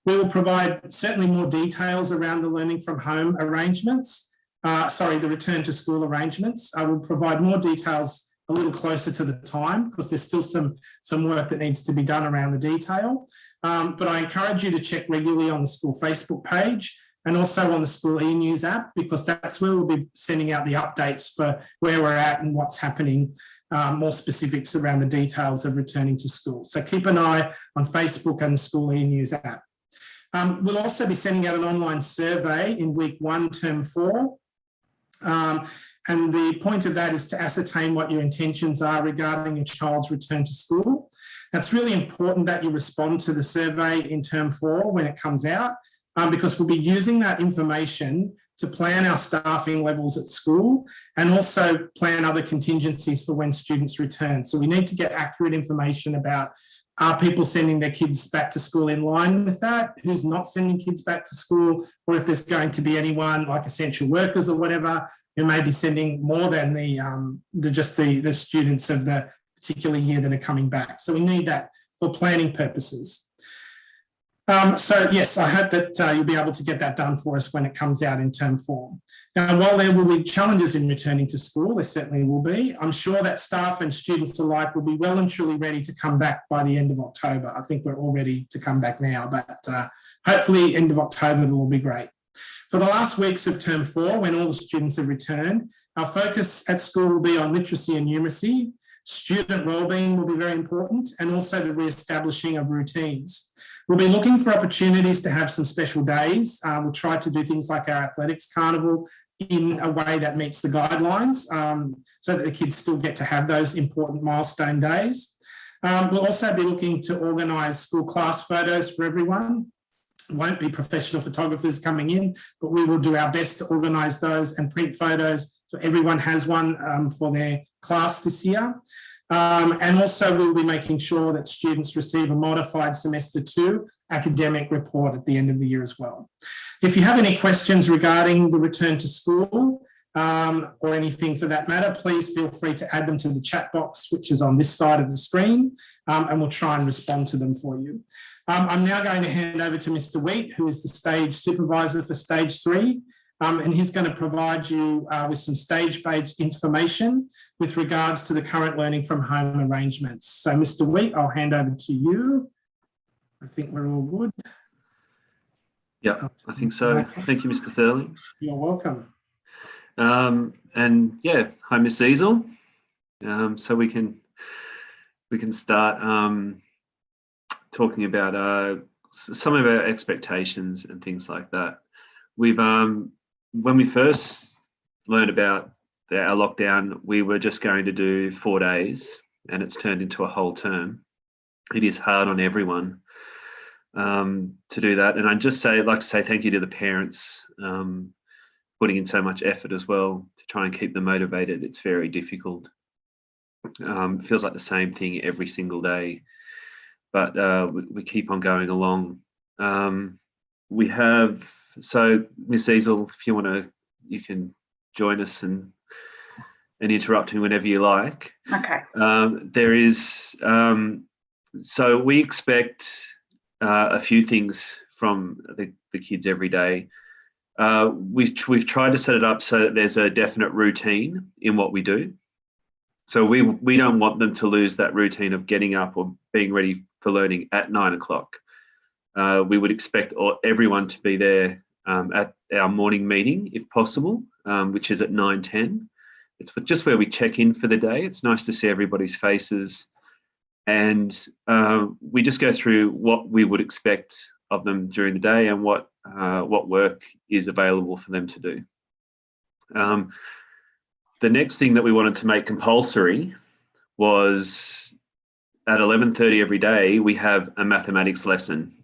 We will provide certainly more details around the learning from home arrangements. The return to school arrangements. I will provide more details a little closer to the time because there's still some work that needs to be done around the detail. But I encourage you to check regularly on the school Facebook page and also on the school e-news app, because that's where we'll be sending out the updates for where we're at and what's happening, more specifics around the details of returning to school. So keep an eye on Facebook and the school e-news app. We'll also be sending out an online survey in week 1, term 4. And the point of that is to ascertain what your intentions are regarding your child's return to school. Now, it's really important that you respond to the survey in term 4 when it comes out, because we'll be using that information to plan our staffing levels at school and also plan other contingencies for when students return. So we need to get accurate information about, are people sending their kids back to school in line with that? Who's not sending kids back to school? Or if there's going to be anyone like essential workers or whatever, who may be sending more than the students of the particular year that are coming back. So we need that for planning purposes. So yes, I hope that you'll be able to get that done for us when it comes out in term 4. Now, while there will be challenges in returning to school, there certainly will be, I'm sure that staff and students alike will be well and truly ready to come back by the end of October. I think we're all ready to come back now, but hopefully end of October will be great. For the last weeks of term 4, when all the students have returned, our focus at school will be on literacy and numeracy. Student wellbeing will be very important, and also the re-establishing of routines. We'll be looking for opportunities to have some special days. We'll try to do things like our athletics carnival in a way that meets the guidelines, so that the kids still get to have those important milestone days. We'll also be looking to organise school class photos for everyone. Won't be professional photographers coming in, but we will do our best to organise those and print photos so everyone has one for their class this year. And also we'll be making sure that students receive a modified semester 2 academic report at the end of the year as well. If you have any questions regarding the return to school or anything for that matter, please feel free to add them to the chat box, which is on this side of the screen, and we'll try and respond to them for you. I'm now going to hand over to Mr. Wheat, who is the stage supervisor for stage 3. And he's going to provide you with some stage-based information with regards to the current learning from home arrangements. So, Mr. Wheat, I'll hand over to you. I think we're all good.
Yeah, I think so. Okay. Thank you, Mr. Thurling.
You're welcome.
And yeah, hi, Miss Easel. So we can start talking about some of our expectations and things like that. We've when we first learned about our lockdown, we were just going to do 4 days, and it's turned into a whole term. It is hard on everyone to do that, and I'd like to say thank you to the parents putting in so much effort as well to try and keep them motivated. It's very difficult. It feels like the same thing every single day, but we keep on going along. We have. So, Miss Easel, if you want to, you can join us and interrupt me whenever you like.
Okay.
There is, so we expect a few things from the kids every day. We've tried to set it up so that there's a definite routine in what we do. So we don't want them to lose that routine of getting up or being ready for learning at 9 o'clock. We would expect everyone to be there at our morning meeting, if possible, which is at 9:10. It's just where we check in for the day. It's nice to see everybody's faces, and we just go through what we would expect of them during the day and what work is available for them to do. The next thing that we wanted to make compulsory was at 11:30 every day, we have a mathematics lesson.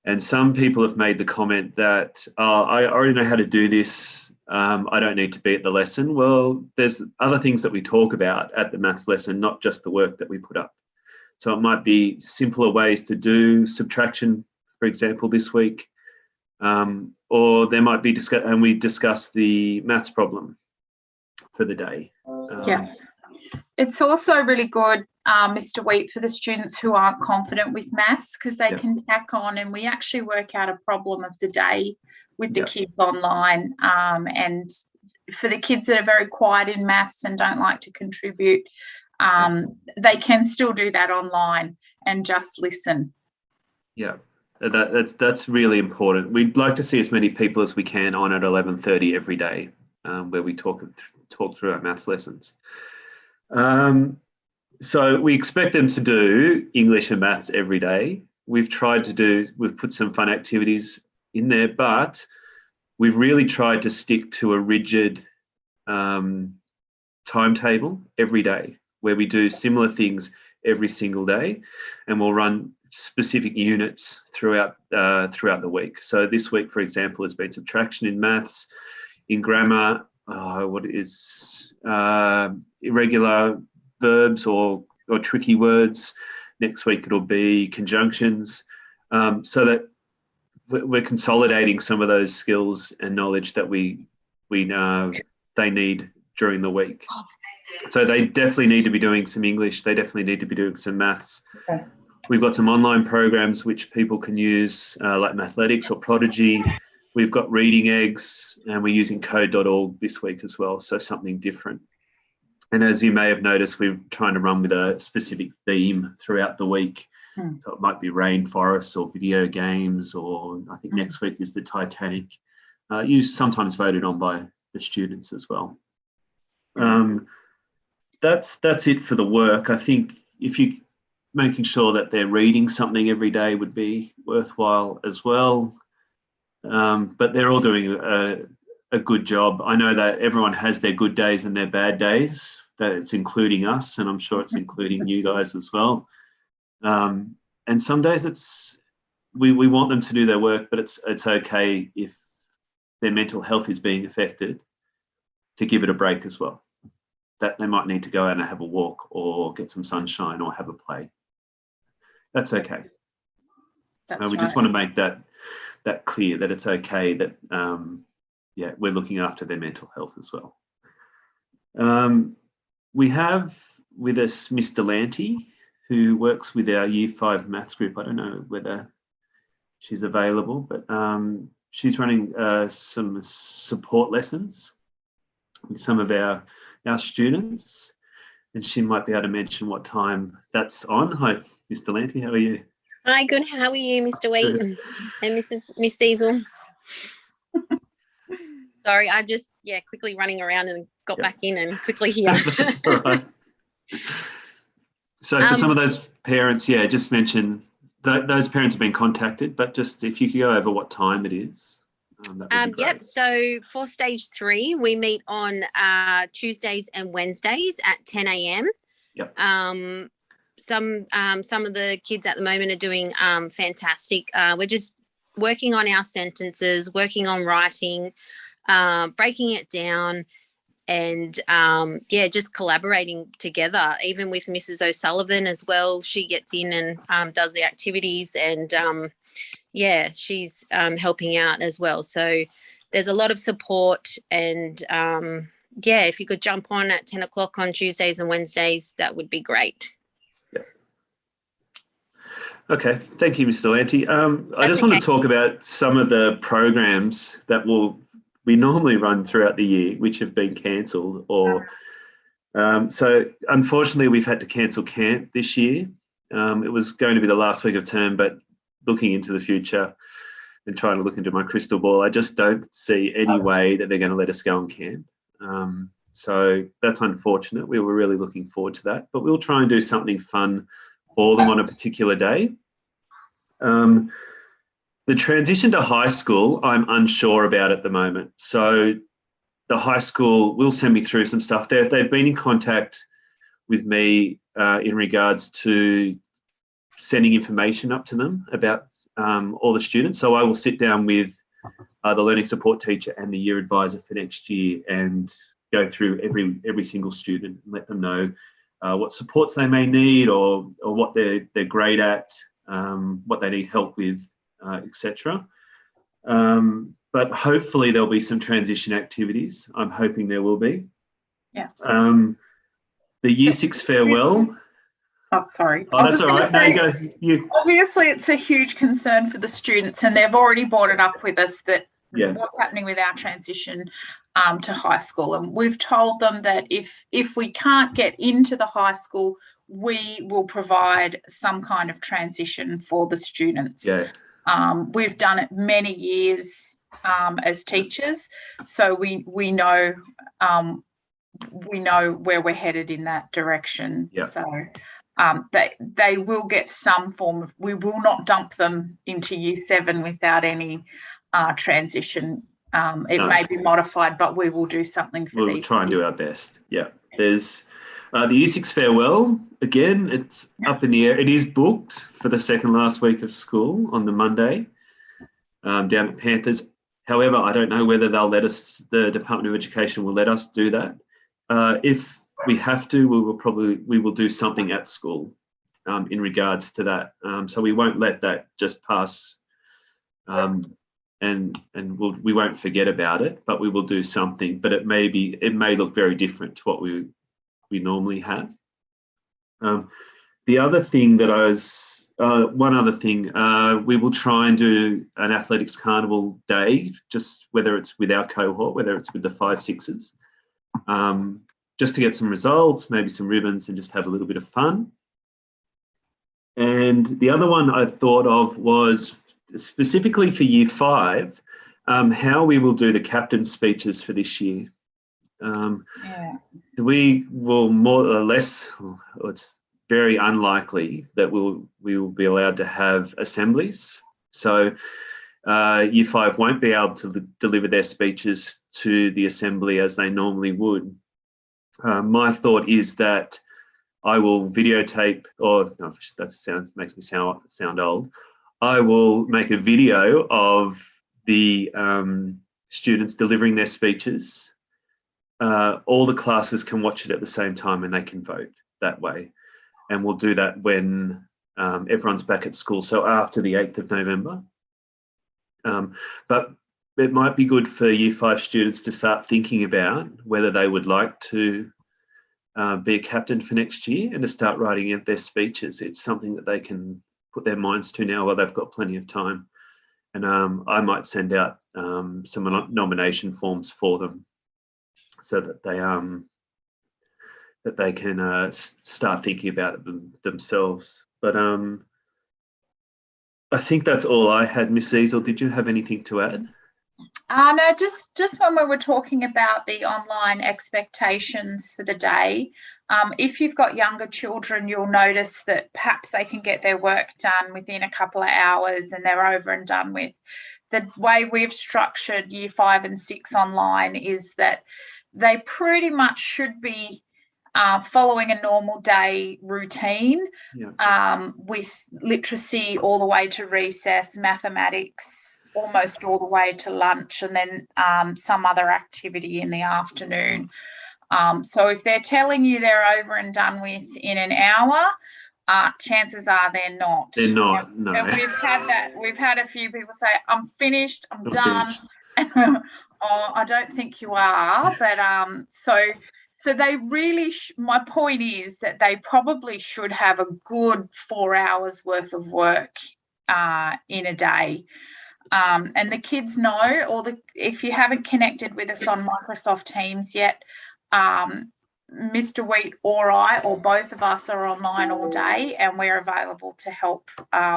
And some people have made the comment that, I already know how to do this I don't need to be at the lesson. Well, there's other things that we talk about at the maths lesson, not just the work that we put up. So it might be simpler ways to do subtraction, for example, this week. Or there might be, and we discuss the maths problem for the day.
Yeah. It's also really good, Mr. Wheat, for the students who aren't confident with maths, because they can tack on, and we actually work out a problem of the day with the kids online. And for the kids that are very quiet in maths and don't like to contribute, they can still do that online and just listen.
Yeah, that's really important. We'd like to see as many people as we can on at 11:30 every day, where we talk through our maths lessons. So we expect them to do English and maths every day. We've put some fun activities in there, but we've really tried to stick to a rigid timetable every day, where we do similar things every single day, and we'll run specific units throughout the week. So this week, for example, has been subtraction in maths, in grammar, irregular verbs or tricky words. Next week it'll be conjunctions, so that we're consolidating some of those skills and knowledge that they need during the week. So they definitely need to be doing some English. They definitely need to be doing some maths.
Okay.
We've got some online programs which people can use, like Mathletics or Prodigy. We've got Reading Eggs, and we're using code.org this week as well, so something different. And as you may have noticed, we're trying to run with a specific theme throughout the week. So it might be rainforests or video games, or I think next week is the Titanic. Sometimes voted on by the students as well. That's it for the work. I think making sure that they're reading something every day would be worthwhile as well. But they're all doing a good job. I know that everyone has their good days and their bad days, that it's including us, and I'm sure it's including you guys as well. And some days we want them to do their work, but it's okay if their mental health is being affected, to give it a break as well. That they might need to go out and have a walk or get some sunshine or have a play. That's okay. We just want to make that clear, that it's okay, that we're looking after their mental health as well. We have with us Miss Delanty, who works with our Year 5 maths group. I don't know whether she's available, but she's running some support lessons with some of our students, and she might be able to mention what time that's on. Hi, Miss Delanty, how are you?
Hi, good. How are you, Mr. Wheat and Miss Cecil? Sorry, I'm just quickly running around and got back in and quickly here.
That's all right. So for some of those parents, just mention those parents have been contacted, but just if you could go over what time it is.
So for stage 3, we meet on Tuesdays and Wednesdays at 10 a.m.
Yep.
Some of the kids at the moment are doing fantastic. We're just working on our sentences, working on writing, breaking it down, and just collaborating together, even with Mrs. O'Sullivan as well. She gets in and does the activities, and she's helping out as well. So there's a lot of support, and if you could jump on at 10 o'clock on Tuesdays and Wednesdays, that would be great.
Okay, thank you, Mr. Delanty. I just want to talk about some of the programs that we normally run throughout the year, which have been cancelled, or so unfortunately we've had to cancel camp this year. It was going to be the last week of term, but looking into the future and trying to look into my crystal ball, I just don't see any way that they're going to let us go on camp. So that's unfortunate. We were really looking forward to that, but we'll try and do something fun for them on a particular day. The transition to high school, I'm unsure about at the moment. So the high school will send me through some stuff. They've been in contact with me in regards to sending information up to them about all the students. So I will sit down with the learning support teacher and the year advisor for next year, and go through every single student and let them know what supports they may need, or what they're great at, what they need help with, etc. But hopefully there'll be some transition activities. I'm hoping there will be.
Yeah.
The Year 6 farewell.
Oh, sorry.
Oh, that's all right. No, you go.
Obviously, it's a huge concern for the students, and they've already brought it up with us that what's happening with our transition to high school. And we've told them that if we can't get into the high school, we will provide some kind of transition for the students.
Yeah.
We've done it many years as teachers, so we know where we're headed in that direction. Yeah. So they will get some form of, we will not dump them into Year 7 without any transition. It may be modified, but we will do something for
We'll try and do our best. Yeah. There's the Year 6 farewell. Again, it's up in the air. It is booked for the second last week of school on the Monday down at Panthers. However, I don't know whether they'll let us, the Department of Education will let us do that. If we have to, we will do something at school in regards to that. So we won't let that just pass, and we won't forget about it, but we will do something. But it may look very different to what we normally have. The other thing that one other thing, we will try and do an athletics carnival day, just whether it's with our cohort, whether it's with the 5-6s. Just to get some results, maybe some ribbons, and just have a little bit of fun. And the other one I thought of was specifically for Year 5, how we will do the captain's speeches for this year. We will more or less, it's very unlikely that we will be allowed to have assemblies. So Year 5 won't be able to deliver their speeches to the assembly as they normally would. My thought is that I will videotape, or no, that makes me sound old. I will make a video of the students delivering their speeches. All the classes can watch it at the same time, and they can vote that way. And we'll do that when everyone's back at school, so after the 8th of November. But it might be good for Year 5 students to start thinking about whether they would like to be a captain for next year, and to start writing out their speeches. It's something that they can put their minds to now while they've got plenty of time. And I might send out some nomination forms for them, so that they can start thinking about it themselves. But I think that's all I had. Miss Easel, did you have anything to add?
No, just when we were talking about the online expectations for the day, if you've got younger children, you'll notice that perhaps they can get their work done within a couple of hours and they're over and done with. The way we've structured Year 5 and 6 online is that they pretty much should be following a normal day routine, with literacy all the way to recess, mathematics almost all the way to lunch, and then some other activity in the afternoon. So if they're telling you they're over and done with in an hour, chances are they're not.
They're not, no.
And we've had that. We've had a few people say, I'm finished, I'm done. Oh, I don't think you are. But so they really, my point is that they probably should have a good 4 hours worth of work in a day. And the kids know, if you haven't connected with us on Microsoft Teams yet, Mr. Wheat or I, or both of us, are online all day, and we're available to help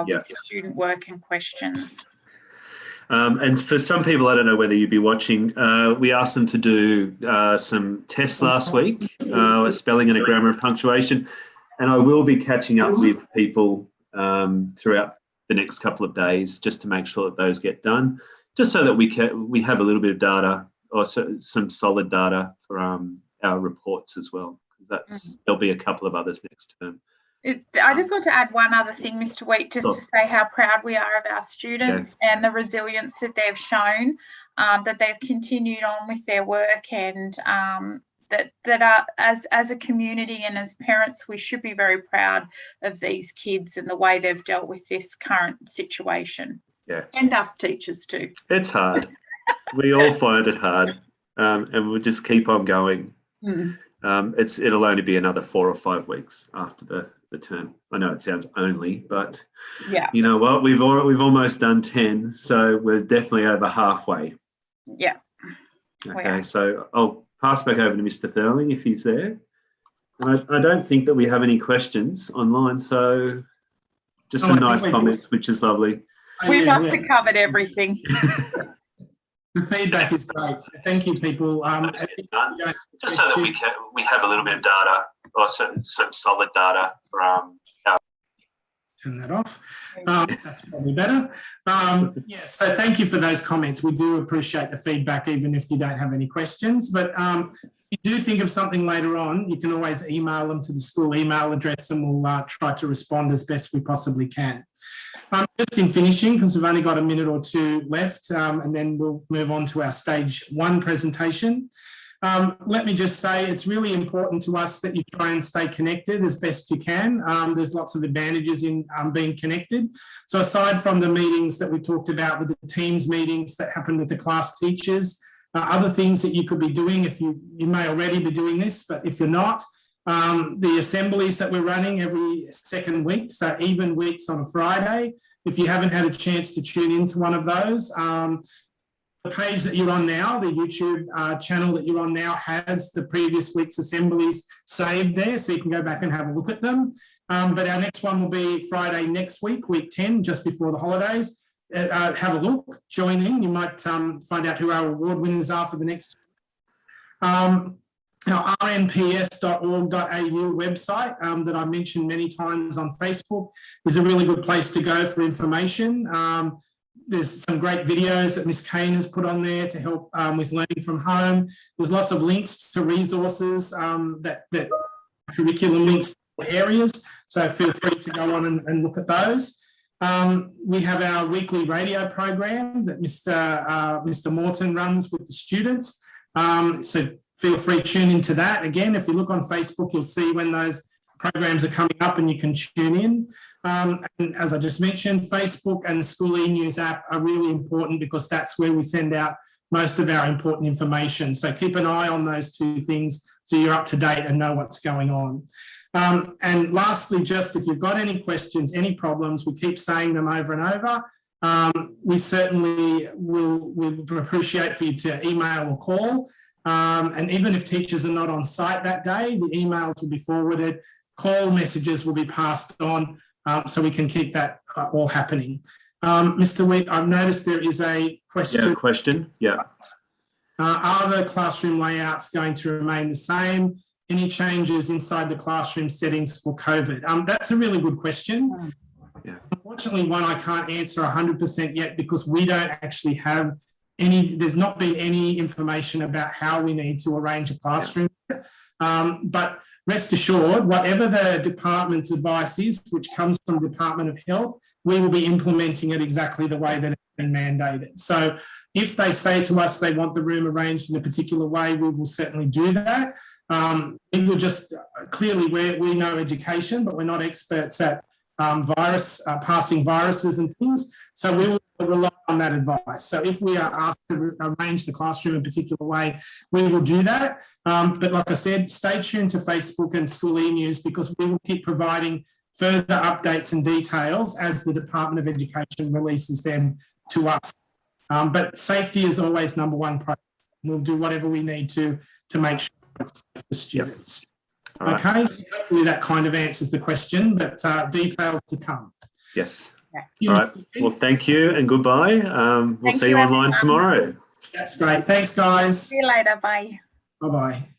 with student work and questions.
And for some people, I don't know whether you'd be watching, we asked them to do some tests last week, a spelling and a grammar and punctuation, and I will be catching up with people throughout the next couple of days, just to make sure that those get done, just so that we have a little bit of data, or some solid data for our reports as well. There'll be a couple of others next term.
I just want to add one other thing, Mr. Wheat, just to say how proud we are of our students and the resilience that they've shown, that they've continued on with their work, and that are, as a community and as parents, we should be very proud of these kids and the way they've dealt with this current situation.
Yeah.
And us teachers too.
It's hard. We all find it hard, and we'll just keep on going. It'll only be another 4 or 5 weeks after the term. I know it sounds only, but
yeah,
you know what? We've almost done 10, so we're definitely over halfway.
Yeah.
Okay, so I'll pass back over to Mr. Thurling if he's there. And I don't think that we have any questions online, so just some nice comments, which is lovely.
We must have covered everything.
The feedback is great. So thank you, people.
Just so that we have a little bit of data, or some solid data from our.
Turn that off. That's probably better. Yeah, so thank you for those comments. We do appreciate the feedback, even if you don't have any questions. But if you do think of something later on, you can always email them to the school email address, and we'll try to respond as best we possibly can. Just in finishing, because we've only got a minute or two left, and then we'll move on to our stage 1 presentation. Let me just say it's really important to us that you try and stay connected as best you can. There's lots of advantages in being connected. So aside from the meetings that we talked about with the Teams meetings that happen with the class teachers, other things that you could be doing, if you may already be doing this, but if you're not, the assemblies that we're running every second week, so even weeks on a Friday. If you haven't had a chance to tune into one of those, the page that you're on now, the YouTube channel that you're on now, has the previous week's assemblies saved there, so you can go back and have a look at them. But our next one will be Friday next week, week 10, just before the holidays. Have a look, join in. You might find out who our award winners are for the next. Our rnps.org.au website that I mentioned many times on Facebook is a really good place to go for information. There's some great videos that Miss Kane has put on there to help with learning from home. There's lots of links to resources, that curriculum links to areas, so feel free to go on and look at those. We have our weekly radio program that Mr. Morton runs with the students. So feel free to tune into that. Again, if you look on Facebook, you'll see when those programs are coming up and you can tune in. And as I just mentioned, Facebook and the School e-News app are really important because that's where we send out most of our important information. So keep an eye on those 2 things so you're up to date and know what's going on. And lastly, just if you've got any questions, any problems, we keep saying them over and over. We certainly will appreciate for you to email or call. And even if teachers are not on site that day, the emails will be forwarded, call messages will be passed on, so we can keep that all happening. Mr. Wheat, I've noticed there is a question.
Yeah, question. Yeah.
Are the classroom layouts going to remain the same? Any changes inside the classroom settings for COVID? That's a really good question.
Yeah.
Unfortunately, one I can't answer 100% yet because we don't actually have there's not been any information about how we need to arrange a classroom. But rest assured, whatever the department's advice is, which comes from the Department of Health, we will be implementing it exactly the way that it's been mandated. So if they say to us they want the room arranged in a particular way, we will certainly do that. We will just, clearly we know education, but we're not experts at passing viruses and things. So we will rely on that advice. So if we are asked to arrange the classroom in a particular way, we will do that. But like I said, stay tuned to Facebook and School e-News because we will keep providing further updates and details as the Department of Education releases them to us. But safety is always number one priority. We'll do whatever we need to make sure it's safe for students. Right. Okay, so hopefully that kind of answers the question, but details to come.
Yes. All right. Well, thank you and goodbye. We'll see you online tomorrow.
That's great. Thanks, guys.
See you later. Bye.
Bye-bye.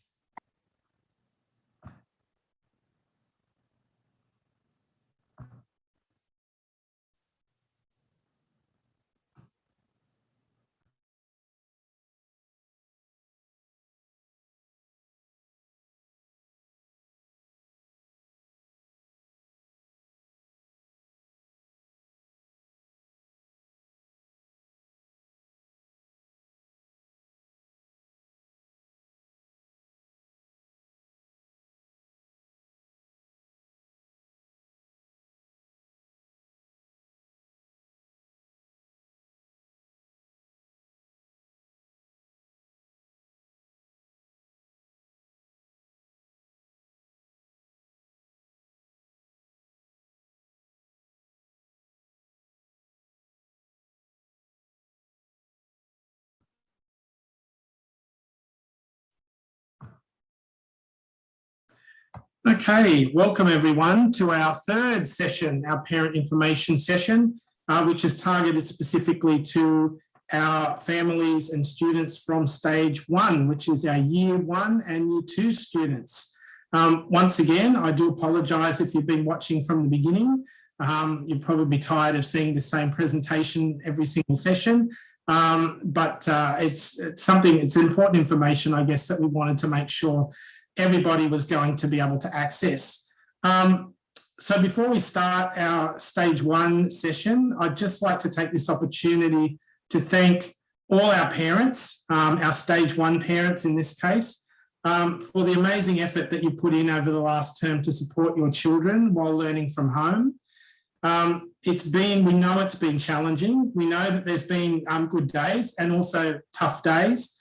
Okay, welcome everyone to our third session, our parent information session, which is targeted specifically to our families and students from stage 1, which is our year 1 and year 2 students. Once again, I do apologise if you've been watching from the beginning. You'll probably be tired of seeing the same presentation every single session. But it's important information, I guess, that we wanted to make sure everybody was going to be able to access. So before we start our stage 1 session, I'd just like to take this opportunity to thank all our parents, our stage 1 parents in this case, for the amazing effort that you put in over the last term to support your children while learning from home. We know it's been challenging. We know that there's been good days and also tough days.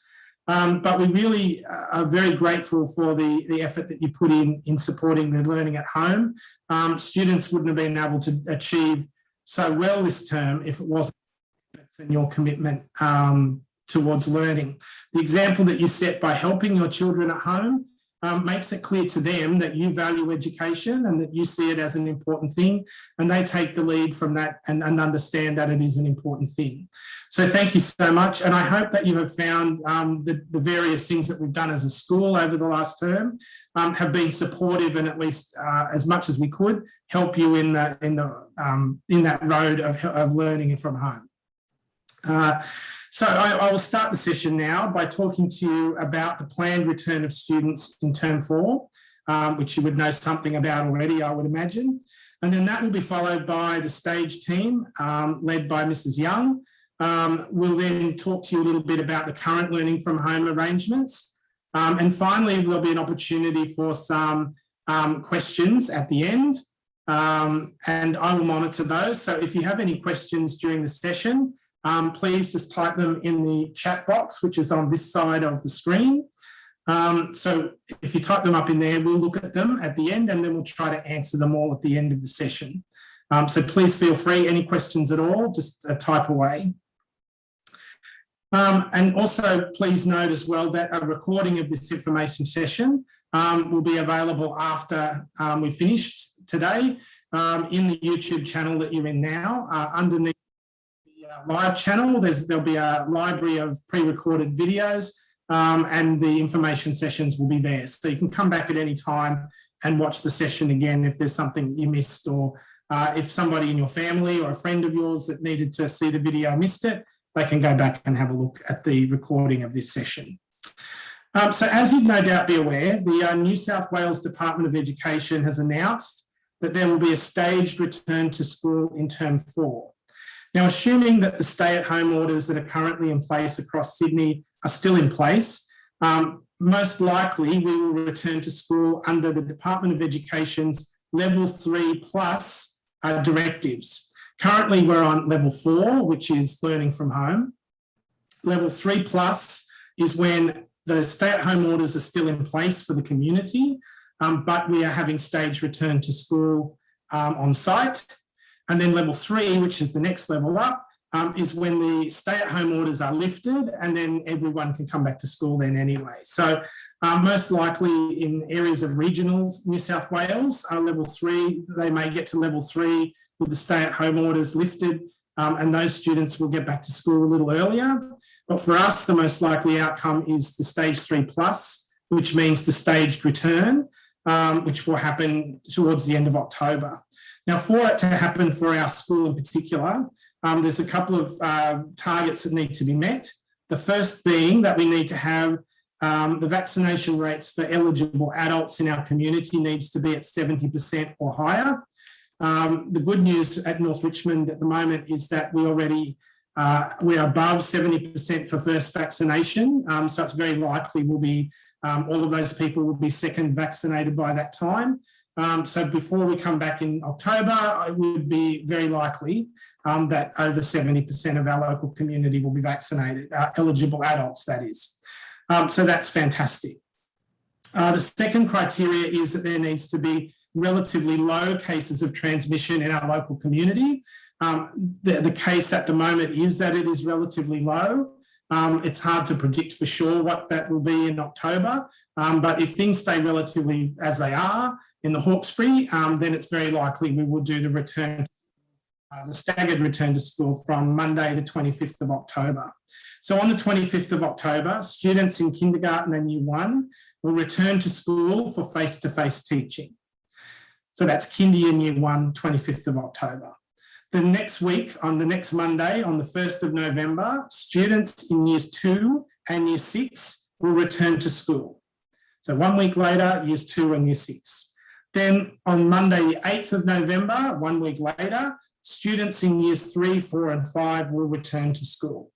But we really are very grateful for the effort that you put in supporting the learning at home. Students wouldn't have been able to achieve so well this term if it wasn't in your commitment towards learning. The example that you set by helping your children at home makes it clear to them that you value education and that you see it as an important thing, and they take the lead from that and understand that it is an important thing. So thank you so much, and I hope that you have found the various things that we've done as a school over the last term have been supportive and at least as much as we could help you in that road of learning from home. So I will start the session now by talking to you about the planned return of students in term 4, which you would know something about already, I would imagine. And then that will be followed by the stage team led by Mrs. Young. We'll then talk to you a little bit about the current learning from home arrangements. And finally, there'll be an opportunity for some questions at the end. And I will monitor those. So if you have any questions during the session, please just type them in the chat box, which is on this side of the screen. So if you type them up in there, we'll look at them at the end and then we'll try to answer them all at the end of the session. So please feel free, any questions at all, just type away. And also please note as well that a recording of this information session will be available after we finished today in the YouTube channel that you're in now. Underneath live channel, there'll be a library of pre-recorded videos and the information sessions will be there. So you can come back at any time and watch the session again if there's something you missed, or if somebody in your family or a friend of yours that needed to see the video missed it, they can go back and have a look at the recording of this session. So as you'd no doubt be aware, the New South Wales Department of Education has announced that there will be a staged return to school in term 4. Now, assuming that the stay-at-home orders that are currently in place across Sydney are still in place, most likely we will return to school under the Department of Education's Level 3+ directives. Currently, we're on Level 4, which is learning from home. Level 3+ is when the stay-at-home orders are still in place for the community, but we are having staged return to school on site. And then Level 3, which is the next level up, is when the stay-at-home orders are lifted and then everyone can come back to school then anyway. So most likely in areas of regional New South Wales, Level 3, they may get to Level 3 with the stay-at-home orders lifted, and those students will get back to school a little earlier. But for us, the most likely outcome is the Stage 3+, which means the staged return, which will happen towards the end of October. Now, for it to happen for our school in particular, there's a couple of targets that need to be met. The first being that we need to have the vaccination rates for eligible adults in our community needs to be at 70% or higher. The good news at North Richmond at the moment is that we already we're above 70% for first vaccination. So it's very likely we'll be all of those people will be second vaccinated by that time. So before we come back in October, it would be very likely that over 70% of our local community will be vaccinated, eligible adults, that is. So that's fantastic. The second criteria is that there needs to be relatively low cases of transmission in our local community. The case at the moment is that it is relatively low. It's hard to predict for sure what that will be in October, but if things stay relatively as they are in the Hawkesbury, then it's very likely we will do the return, the staggered return to school from Monday the 25th of October. So on the 25th of October, students in kindergarten and Year 1 will return to school for face-to-face teaching. So that's Kindy and Year 1, 25th of October. The next week, on the next Monday, on the 1st of November, students in Years 2 and Year 6 will return to school. So 1 week later, Years 2 and Year 6. Then on Monday, the 8th of November, 1 week later, students in Years 3, 4 and 5 will return to school.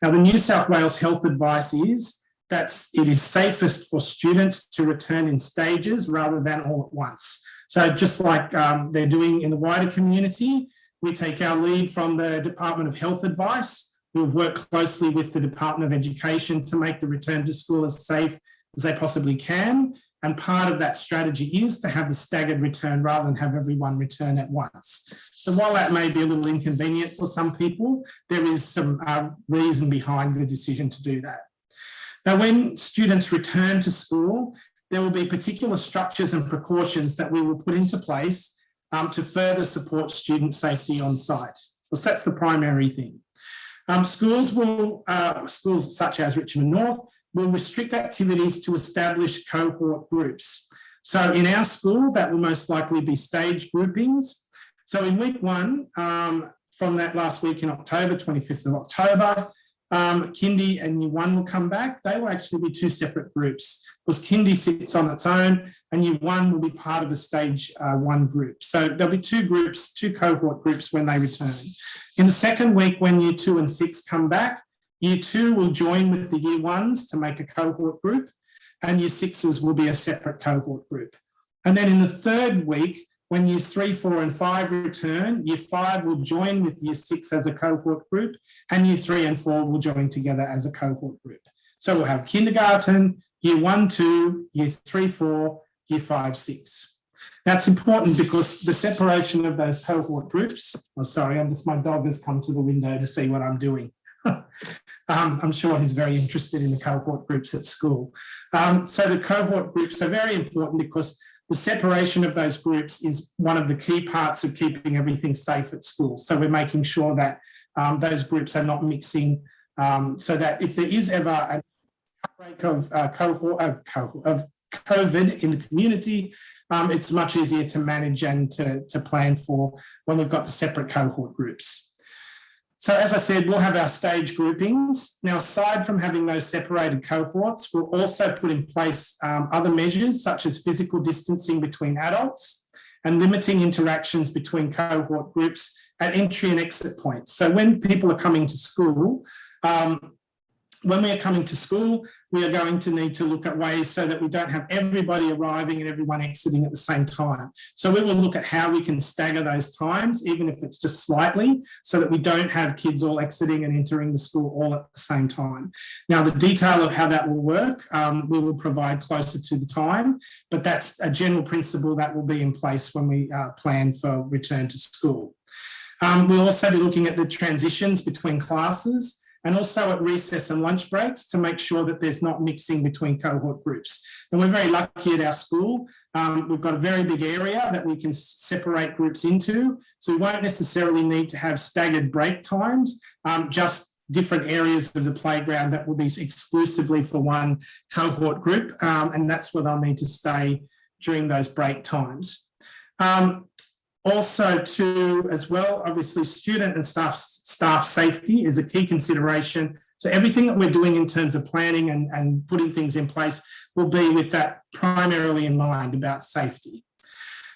Now, the New South Wales health advice is that it is safest for students to return in stages rather than all at once. So just like they're doing in the wider community, we take our lead from the Department of Health advice. We've worked closely with the Department of Education to make the return to school as safe as they possibly can. And part of that strategy is to have the staggered return rather than have everyone return at once. So while that may be a little inconvenient for some people, there is some reason behind the decision to do that. Now, when students return to school, there will be particular structures and precautions that we will put into place to further support student safety on site. So that's the primary thing. Schools such as Richmond North will restrict activities to establish cohort groups. So in our school, that will most likely be stage groupings. So in week 1, from that last week in October, 25th of October, Kindy and Year 1 will come back. They will actually be 2 separate groups because Kindy sits on its own and Year 1 will be part of a stage 1 group. So there'll be 2 groups, 2 cohort groups when they return. In the second week, when Year 2 and 6 come back, Year 2 will join with the Year 1s to make a cohort group, and Year 6s will be a separate cohort group. And then in the third week, when Years 3, 4 and 5 return, Year 5 will join with Year 6 as a cohort group, and Year 3 and 4 will join together as a cohort group. So we'll have kindergarten, Year 1, 2, Year 3, 4, Year 5, 6. That's important because the separation of those cohort groups, my dog has come to the window to see what I'm doing. I'm sure he's very interested in the cohort groups at school. So the cohort groups are very important because the separation of those groups is one of the key parts of keeping everything safe at school. So we're making sure that those groups are not mixing, so that if there is ever an outbreak of COVID in the community, it's much easier to manage and to plan for when we've got the separate cohort groups. So as I said, we'll have our stage groupings. Now, aside from having those separated cohorts, we'll also put in place other measures such as physical distancing between adults and limiting interactions between cohort groups at entry and exit points. So when people are coming to school, we are going to need to look at ways so that we don't have everybody arriving and everyone exiting at the same time. So we will look at how we can stagger those times, even if it's just slightly, so that we don't have kids all exiting and entering the school all at the same time. Now, the detail of how that will work, we will provide closer to the time, but that's a general principle that will be in place when we plan for return to school. We'll also be looking at the transitions between classes and also at recess and lunch breaks to make sure that there's not mixing between cohort groups. And we're very lucky at our school. We've got a very big area that we can separate groups into. So we won't necessarily need to have staggered break times, just different areas of the playground that will be exclusively for one cohort group. And that's where they'll need to stay during those break times. Also as well, obviously student and staff safety is a key consideration. So everything that we're doing in terms of planning and putting things in place will be with that primarily in mind about safety.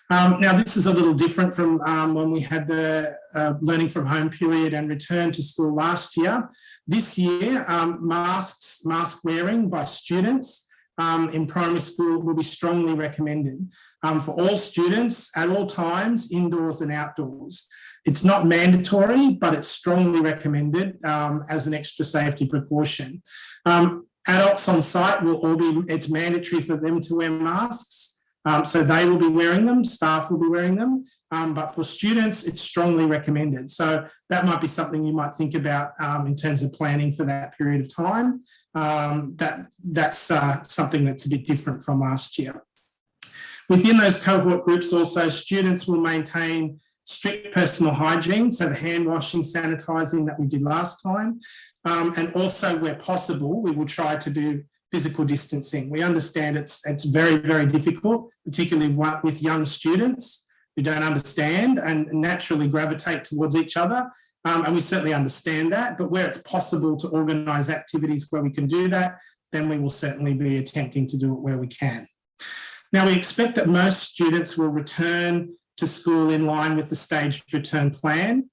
Now, this is a little different from when we had the learning from home period and return to school last year. This year, mask wearing by students in primary school will be strongly recommended for all students at all times, indoors and outdoors. It's not mandatory, but it's strongly recommended as an extra safety precaution. Adults on site it's mandatory for them to wear masks. So they will be wearing them, staff will be wearing them. but for students, it's strongly recommended. So that might be something you might think about in terms of planning for that period of time. That's something that's a bit different from last year. Within those cohort groups also, students will maintain strict personal hygiene, so the hand washing, sanitising that we did last time. And also where possible, we will try to do physical distancing. We understand it's very, very difficult, particularly with young students who don't understand and naturally gravitate towards each other. And we certainly understand that, but where it's possible to organise activities where we can do that, then we will certainly be attempting to do it where we can. Now, we expect that most students will return to school in line with the staged return plan,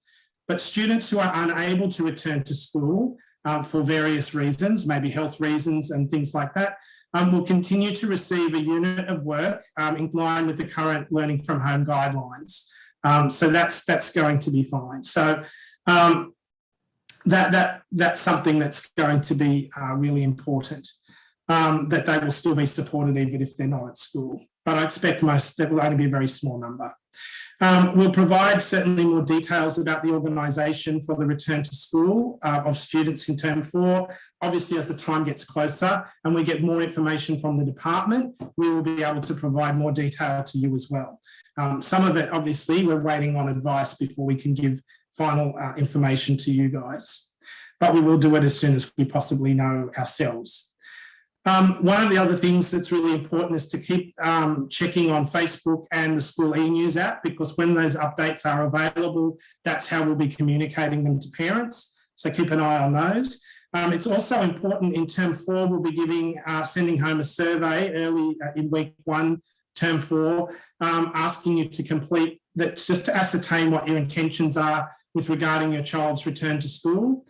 but students who are unable to return to school for various reasons, maybe health reasons and things like that, will continue to receive a unit of work in line with the current learning from home guidelines. So that's going to be fine. So that's something that's going to be really important, that they will still be supported even if they're not at school. But I expect that will only be a very small number. We'll provide certainly more details about the organisation for the return to school of students in Term 4. Obviously, as the time gets closer and we get more information from the department, we will be able to provide more detail to you as well. Some of it, obviously, we're waiting on advice before we can give final information to you guys. But we will do it as soon as we possibly know ourselves. One of the other things that's really important is to keep checking on Facebook and the school e-news app, because when those updates are available, that's how we'll be communicating them to parents. So keep an eye on those. It's also important in Term 4, we'll be sending home a survey early in week 1, Term 4, asking you to complete that just to ascertain what your intentions are with regarding your child's return to school.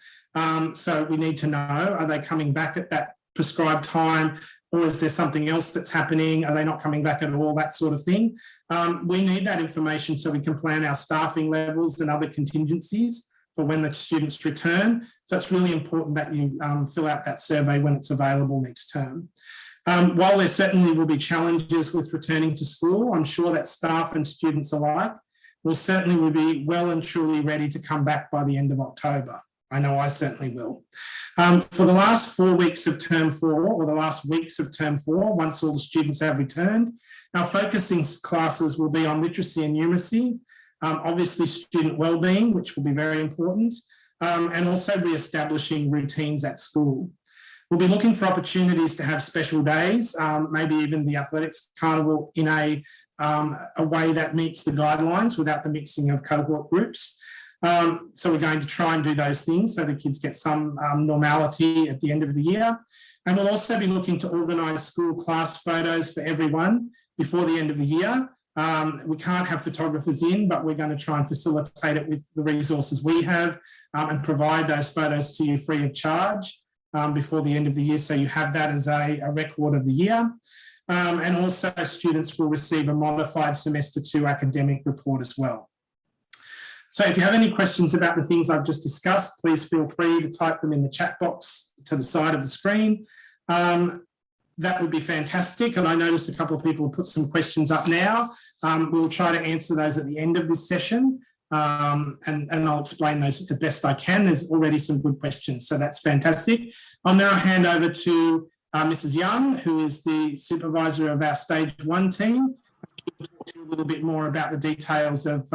So we need to know, are they coming back at that prescribed time, or is there something else that's happening? Are they not coming back at all? That sort of thing. We need that information so we can plan our staffing levels and other contingencies for when the students return. So it's really important that you fill out that survey when it's available next term. While there certainly will be challenges with returning to school, I'm sure that staff and students alike will be well and truly ready to come back by the end of October. I know I certainly will. For the last 4 weeks of Term 4, or the last weeks of Term 4, once all the students have returned, our focusing classes will be on literacy and numeracy, obviously student wellbeing, which will be very important, and also re-establishing routines at school. We'll be looking for opportunities to have special days, maybe even the athletics carnival in a way that meets the guidelines without the mixing of cohort groups. So we're going to try and do those things so the kids get some normality at the end of the year. And we'll also be looking to organise school class photos for everyone before the end of the year. We can't have photographers in, but we're going to try and facilitate it with the resources we have and provide those photos to you free of charge before the end of the year. So you have that as a record of the year. And also students will receive a modified semester 2 academic report as well. So if you have any questions about the things I've just discussed, please feel free to type them in the chat box to the side of the screen. That would be fantastic. And I noticed a couple of people put some questions up now. We'll try to answer those at the end of this session. And I'll explain those the best I can. There's already some good questions, so that's fantastic. I'll now hand over to Mrs. Young, who is the supervisor of our Stage 1 team. She'll talk to you a little bit more about the details of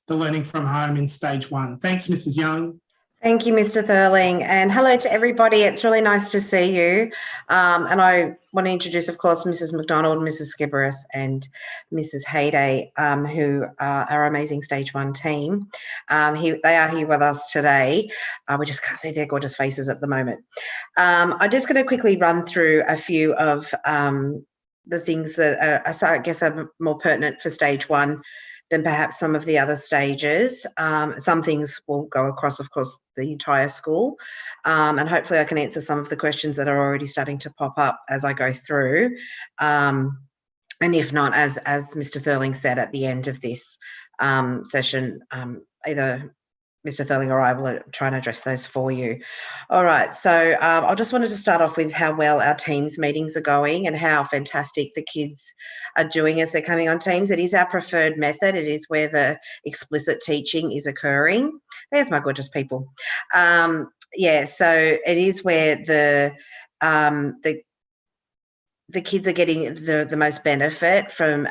the learning from home in Stage 1. Thanks, Mrs. Young.
Thank you, Mr. Thurling, and hello to everybody. It's really nice to see you. And I want to introduce, of course, Mrs. McDonald, Mrs. Skibberus and Mrs. Hayday, who are our amazing Stage 1 team. They are here with us today. We just can't see their gorgeous faces at the moment. I'm just going to quickly run through a few of the things that are, I guess, are more pertinent for Stage 1 than perhaps some of the other stages. Some things will go across, of course, the entire school. And hopefully I can answer some of the questions that are already starting to pop up as I go through. And if not, as Mr. Thurling said at the end of this session, either Mr. Thurling or I will try and address those for you. All right, so I just wanted to start off with how well our Teams meetings are going and how fantastic the kids are doing as they're coming on Teams. It is our preferred method. It is where the explicit teaching is occurring. There's my gorgeous people. Yeah, so it is where the kids are getting the most benefit from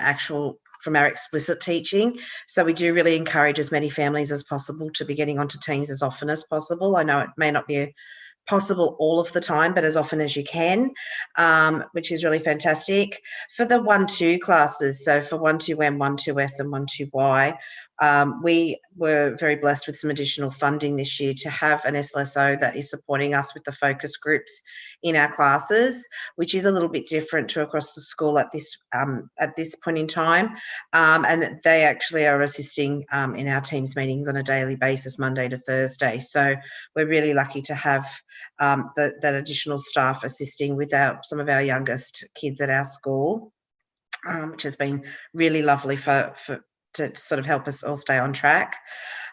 our explicit teaching. So we do really encourage as many families as possible to be getting onto Teams as often as possible. I know it may not be possible all of the time, but as often as you can, which is really fantastic. For the 1-2 classes, so for 1-2M, 1-2S and 1-2Y, we were very blessed with some additional funding this year to have an SLSO that is supporting us with the focus groups in our classes, which is a little bit different to across the school at this point in time. And they actually are assisting in our Teams meetings on a daily basis, Monday to Thursday. So we're really lucky to have that additional staff assisting with some of our youngest kids at our school, which has been really lovely to sort of help us all stay on track.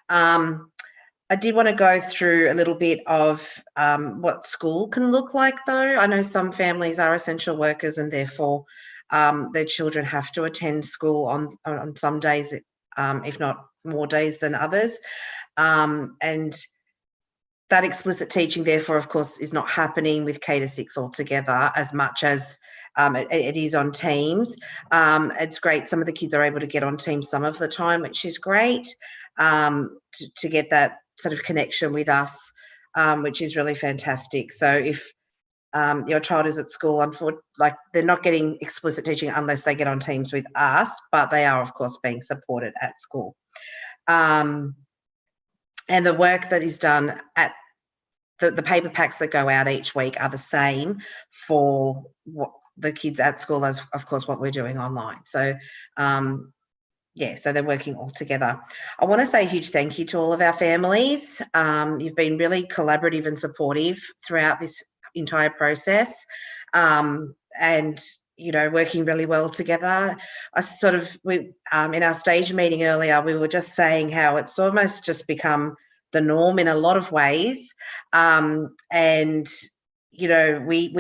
I did want to go through a little bit of what school can look like, though. I know some families are essential workers and therefore their children have to attend school on some days, if not more days than others. And that explicit teaching, therefore, of course, is not happening with K-6 altogether as much as it is on Teams. It's great. Some of the kids are able to get on Teams some of the time, which is great, to get that sort of connection with us, which is really fantastic. So if your child is at school, they're not getting explicit teaching unless they get on Teams with us, but they are, of course, being supported at school. And the work that is done at the paper packs that go out each week are the same for what the kids at school as, of course, what we're doing online. So, so they're working all together. I want to say a huge thank you to all of our families. You've been really collaborative and supportive throughout this entire process, and working really well together. In our stage meeting earlier, we were just saying how it's almost just become the norm in a lot of ways. We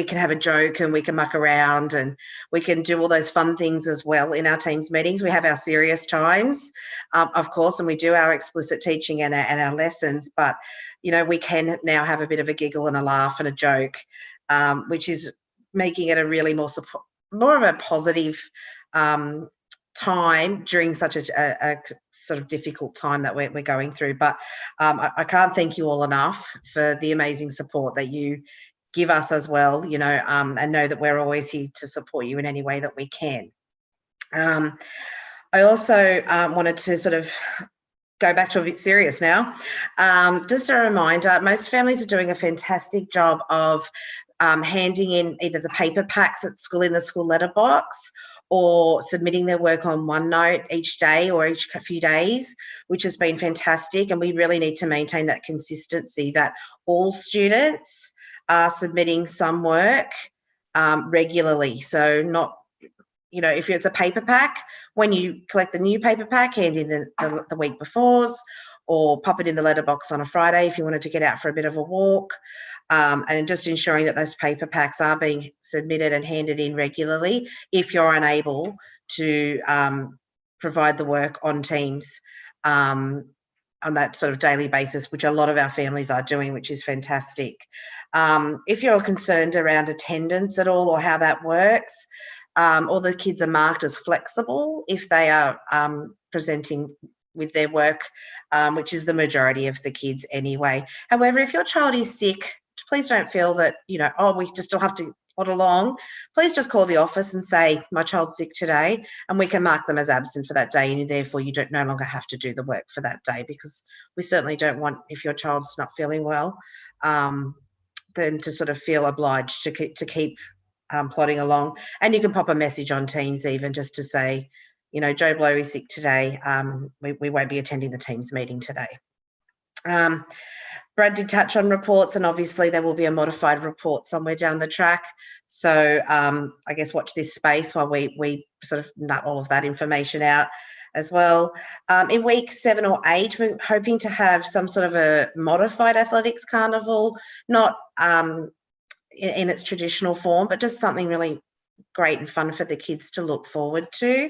can have a joke and we can muck around and we can do all those fun things as well in our Teams meetings. We have our serious times, of course, and we do our explicit teaching and our lessons, but, we can now have a bit of a giggle and a laugh and a joke, which is making it a really more of a positive time during such a sort of difficult time that we're going through. But I can't thank you all enough for the amazing support that you give us as well, and know that we're always here to support you in any way that we can. I also wanted to sort of go back to a bit serious now. Just a reminder, most families are doing a fantastic job of handing in either the paper packs at school in the school letterbox or submitting their work on OneNote each day or each few days, which has been fantastic. And we really need to maintain that consistency that all students are submitting some work regularly. So not, if it's a paper pack, when you collect the new paper pack, hand in the week before's, or pop it in the letterbox on a Friday if you wanted to get out for a bit of a walk, and just ensuring that those paper packs are being submitted and handed in regularly if you're unable to provide the work on Teams on that sort of daily basis, which a lot of our families are doing, which is fantastic. If you're concerned around attendance at all or how that works, all the kids are marked as flexible if they are presenting with their work, which is the majority of the kids anyway. However, if your child is sick, please don't feel that, we just still have to plod along. Please just call the office and say, my child's sick today, and we can mark them as absent for that day, and therefore you no longer have to do the work for that day, because we certainly don't want, if your child's not feeling well, then to sort of feel obliged to keep plodding along. And you can pop a message on Teams even just to say, Joe Blow is sick today. We won't be attending the Teams meeting today. Brad did touch on reports, and obviously there will be a modified report somewhere down the track. So I guess watch this space while we sort of nut all of that information out. as well. In week 7 or 8, we're hoping to have some sort of a modified athletics carnival, not in its traditional form, but just something really great and fun for the kids to look forward to.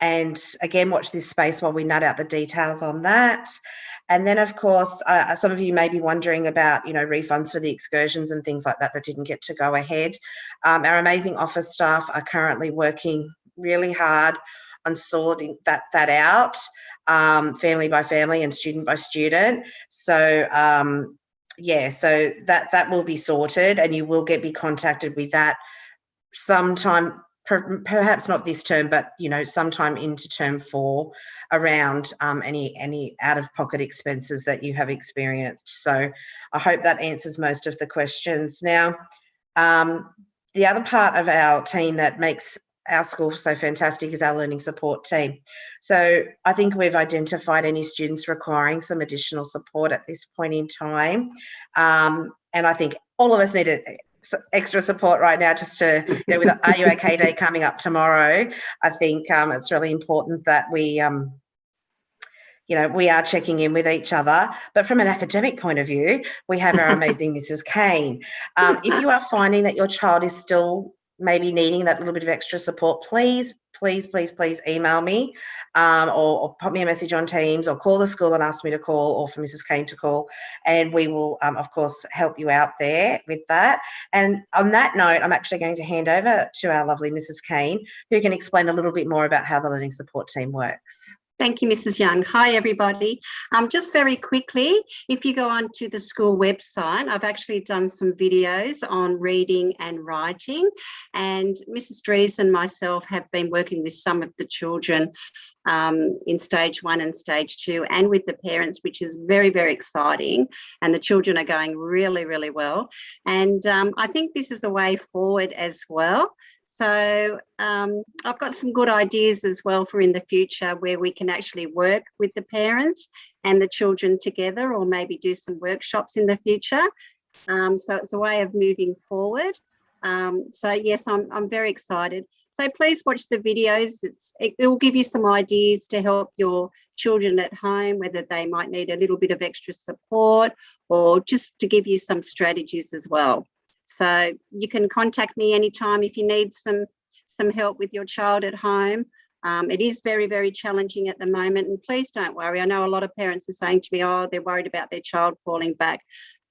And again, watch this space while we nut out the details on that. And then, of course, some of you may be wondering about, refunds for the excursions and things like that didn't get to go ahead. Our amazing office staff are currently working really hard on sorting that out, family by family and student by student. So, so that will be sorted, and you will be contacted with that sometime, perhaps not this term, but sometime into term 4, around any out-of-pocket expenses that you have experienced. So I hope that answers most of the questions. Now, the other part of our team that makes our school so fantastic is our learning support team. So I think we've identified any students requiring some additional support at this point in time. And I think all of us need extra support right now, just to, with Are You OK Day coming up tomorrow. I think it's really important that we, we are checking in with each other. But from an academic point of view, we have our amazing Mrs. Kane. If you are finding that your child is still maybe needing that little bit of extra support, please email me or pop me a message on Teams, or call the school and ask me to call, or for Mrs. Kane to call, and we will, of course, help you out there with that. And on that note, I'm actually going to hand over to our lovely Mrs. Kane, who can explain a little bit more about how the learning support team works.
Thank you, Mrs. Young. Hi, everybody. Just very quickly, if you go onto the school website, I've actually done some videos on reading and writing, and Mrs. Dreves and myself have been working with some of the children in stage 1 and stage 2, and with the parents, which is very, very exciting, and the children are going really, really well. And I think this is a way forward as well. So I've got some good ideas as well for in the future, where we can actually work with the parents and the children together, or maybe do some workshops in the future. So it's a way of moving forward. So yes, I'm very excited. So please watch the videos. It will give you some ideas to help your children at home, whether they might need a little bit of extra support, or just to give you some strategies as well. So you can contact me anytime if you need some help with your child at home. It is very, very challenging at the moment, and please don't worry. I know a lot of parents are saying to me, oh, they're worried about their child falling back.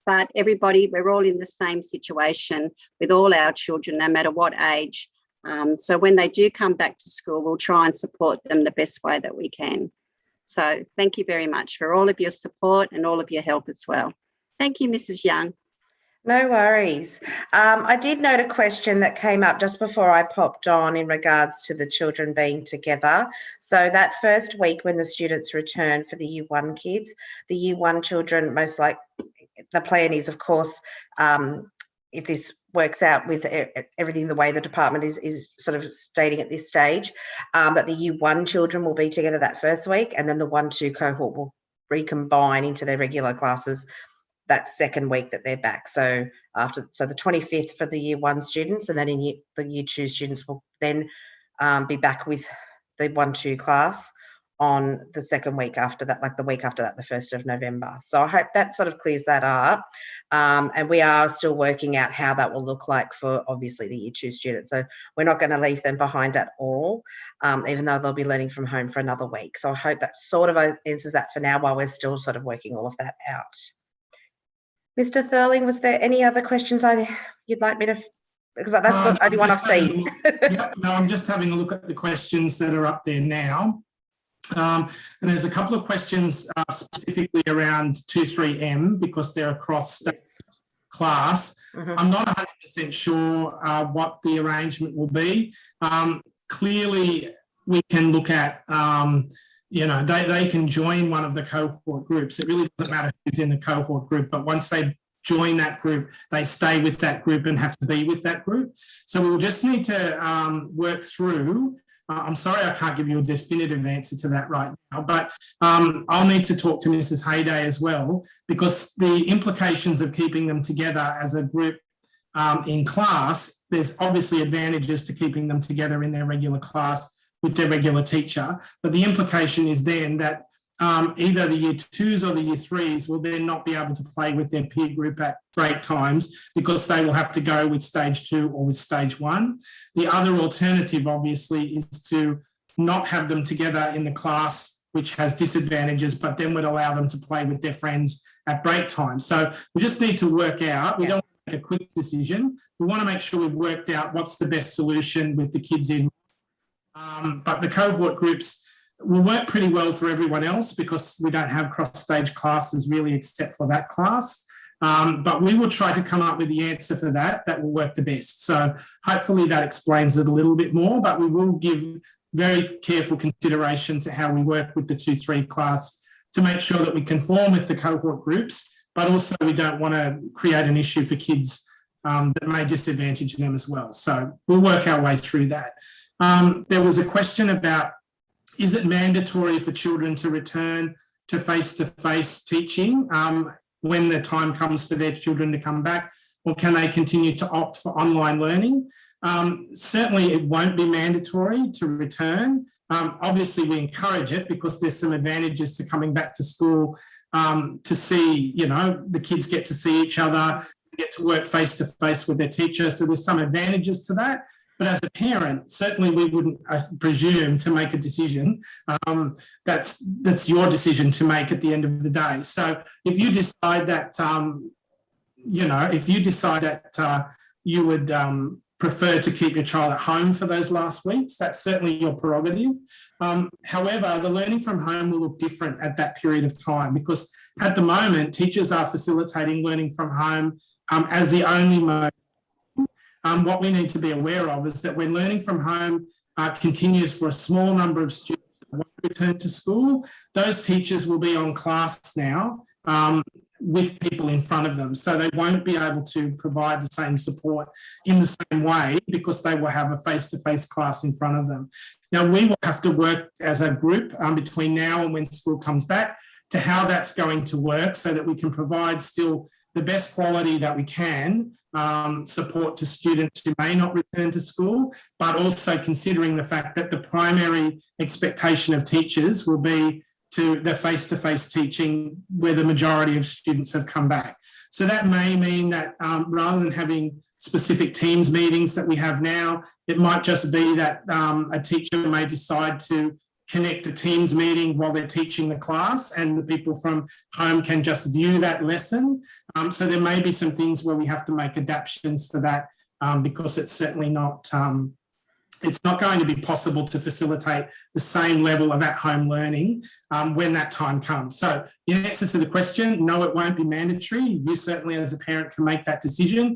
But everybody, we're all in the same situation with all our children, no matter what age. So when they do come back to school, we'll try and support them the best way that we can. So thank you very much for all of your support and all of your help as well. Thank you, Mrs. Young.
No worries. I did note a question that came up just before I popped on in regards to the children being together. So that first week when the students return for the Year 1 kids, the Year 1 children, most like the plan is, of course, if this works out with everything the way the department is sort of stating at this stage, that the Year 1 children will be together that first week, and then the 1-2 cohort will recombine into their regular classes that second week that they're back. So the 25th for the Year 1 students, and then the Year 2 students will then be back with the 1-2 class on the second week after that, like the week after that, the 1st of November. So I hope that sort of clears that up. And we are still working out how that will look like for obviously the Year 2 students. So we're not going to leave them behind at all, even though they'll be learning from home for another week. So I hope that sort of answers that for now, while we're still sort of working all of that out. Mr. Thurling, was there any other questions you'd like me to, because that's the only one I've seen.
No, I'm just having a look at the questions that are up there now. And there's a couple of questions specifically around 2-3M, because they're across class. I'm not 100% sure what the arrangement will be. Clearly, we can look at they can join one of the cohort groups. It really doesn't matter who's in the cohort group, but once they join that group, they stay with that group and have to be with that group. So we'll just need to work through. I'm sorry I can't give you a definitive answer to that right now, but I'll need to talk to Mrs. Hayday as well, because the implications of keeping them together as a group in class, there's obviously advantages to keeping them together in their regular class with their regular teacher. But the implication is then that either the year 2s or the year 3s will then not be able to play with their peer group at break times because they will have to go with stage 2 or with stage 1. The other alternative, obviously, is to not have them together in the class, which has disadvantages, but then would allow them to play with their friends at break time. So we just need to work out, we don't want to make a quick decision. We want to make sure we've worked out what's the best solution with the kids in. But the cohort groups will work pretty well for everyone else because we don't have cross-stage classes really except for that class. But we will try to come up with the answer for that will work the best. So hopefully that explains it a little bit more, but we will give very careful consideration to how we work with the 2-3 class to make sure that we conform with the cohort groups, but also we don't want to create an issue for kids that may disadvantage them as well. So we'll work our way through that. There was a question about, is it mandatory for children to return to face-to-face teaching when the time comes for their children to come back, or can they continue to opt for online learning? Certainly it won't be mandatory to return. Obviously we encourage it because there's some advantages to coming back to school to see, the kids get to see each other, get to work face-to-face with their teacher. So there's some advantages to that. But as a parent, certainly we wouldn't presume to make a decision. That's your decision to make at the end of the day. So if you decide that, you would prefer to keep your child at home for those last weeks, that's certainly your prerogative. However, the learning from home will look different at that period of time because at the moment, teachers are facilitating learning from home as the only mode. What we need to be aware of is that when learning from home continues for a small number of students that won't return to school, those teachers will be on class now with people in front of them. So they won't be able to provide the same support in the same way because they will have a face-to-face class in front of them. Now, we will have to work as a group between now and when school comes back to how that's going to work so that we can provide still the best quality that we can support to students who may not return to school, but also considering the fact that the primary expectation of teachers will be to the face-to-face teaching where the majority of students have come back. So that may mean that rather than having specific Teams meetings that we have now, it might just be that a teacher may decide to connect a Teams meeting while they're teaching the class and the people from home can just view that lesson. So there may be some things where we have to make adaptations for that because it's certainly not, it's not going to be possible to facilitate the same level of at-home learning when that time comes. So in answer to the question, no, it won't be mandatory. You certainly as a parent can make that decision.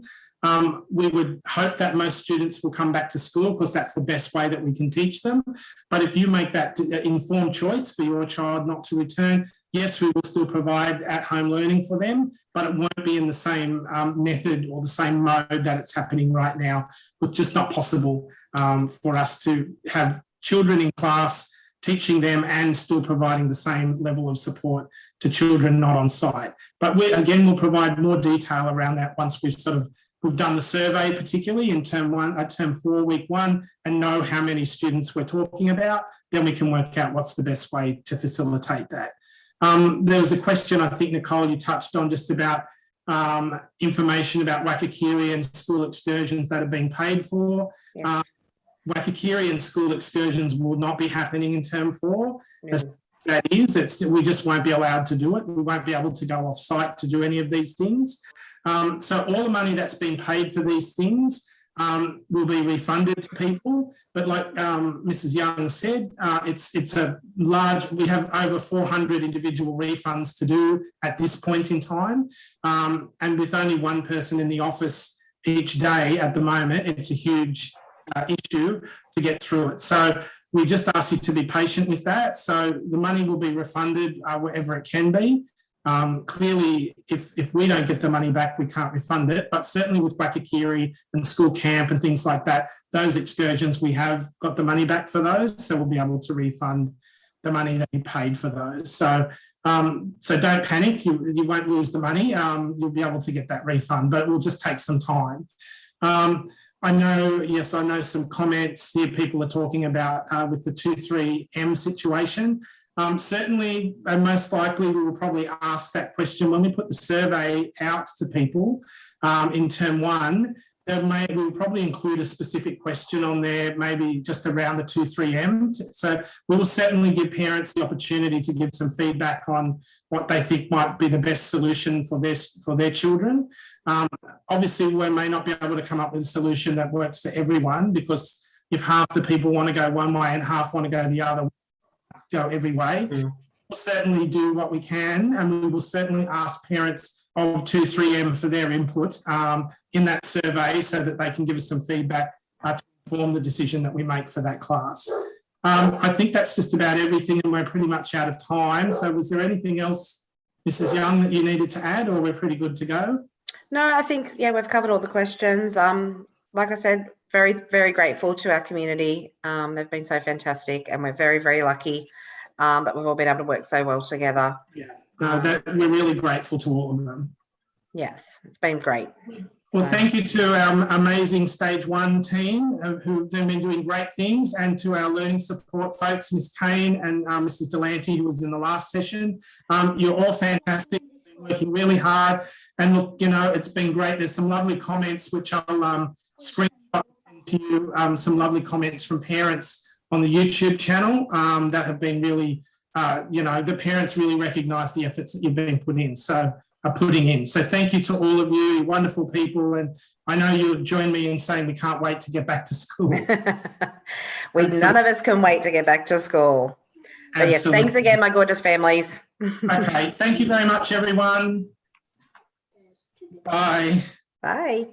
We would hope that most students will come back to school because that's the best way that we can teach them. But if you make that informed choice for your child not to return, yes, we will still provide at-home learning for them, but it won't be in the same method or the same mode that it's happening right now. It's just not possible for us to have children in class teaching them and still providing the same level of support to children not on site. But we'll provide more detail around that once we've done the survey, particularly in term 4, week 1, and know how many students we're talking about, then we can work out what's the best way to facilitate that. There was a question, I think, Nicole, you touched on just about information about Wakakiri and school excursions that are being paid for. Yes. Wakakiri and school excursions will not be happening in term 4. Yes. That is, we just won't be allowed to do it. We won't be able to go off site to do any of these things. So all the money that's been paid for these things will be refunded to people. But like Mrs. Young said, it's a large, we have over 400 individual refunds to do at this point in time. And with only one person in the office each day at the moment, it's a huge issue to get through it. So we just ask you to be patient with that. So the money will be refunded wherever it can be. Clearly, if we don't get the money back, we can't refund it. But certainly with Wakakiri and school camp and things like that, those excursions, we have got the money back for those. So we'll be able to refund the money that we paid for those. So don't panic. You won't lose the money. You'll be able to get that refund, but it will just take some time. I know some comments here people are talking about with the 2-3M situation. Certainly, and most likely, we will probably ask that question when we put the survey out to people in term 1. We will probably include a specific question on there, maybe just around the 2-3M. So we will certainly give parents the opportunity to give some feedback on what they think might be the best solution for their children. Obviously, we may not be able to come up with a solution that works for everyone, because if half the people want to go one way and half want to go the other, go every way. We'll certainly do what we can, and we will certainly ask parents of 2-3M for their input in that survey, so that they can give us some feedback to inform the decision that we make for that class. I think that's just about everything, and we're pretty much out of time. So was there anything else, Mrs. Young, that you needed to add, or we're pretty good to go?
No, I think, yeah, we've covered all the questions. Like I said, very, very grateful to our community. They've been so fantastic, and we're very, very lucky that we've all been able to work so well together.
Yeah, we're really grateful to all of them.
Yes, it's been great.
Well, thank you to our amazing Stage 1 team who've been doing great things, and to our learning support folks, Ms. Kane and Mrs. Delante, who was in the last session. You're all fantastic, working really hard. And look, you know, it's been great. There's some lovely comments, which I'll screenshot to you, some lovely comments from parents on the YouTube channel that have been really, the parents really recognise the efforts that you've been putting in. So thank you to all of you, wonderful people. And I know you'll join me in saying we can't wait to get back to school.
None of us can wait to get back to school. So yes, thanks again, my gorgeous families.
Okay, thank you very much, everyone. Bye.
Bye.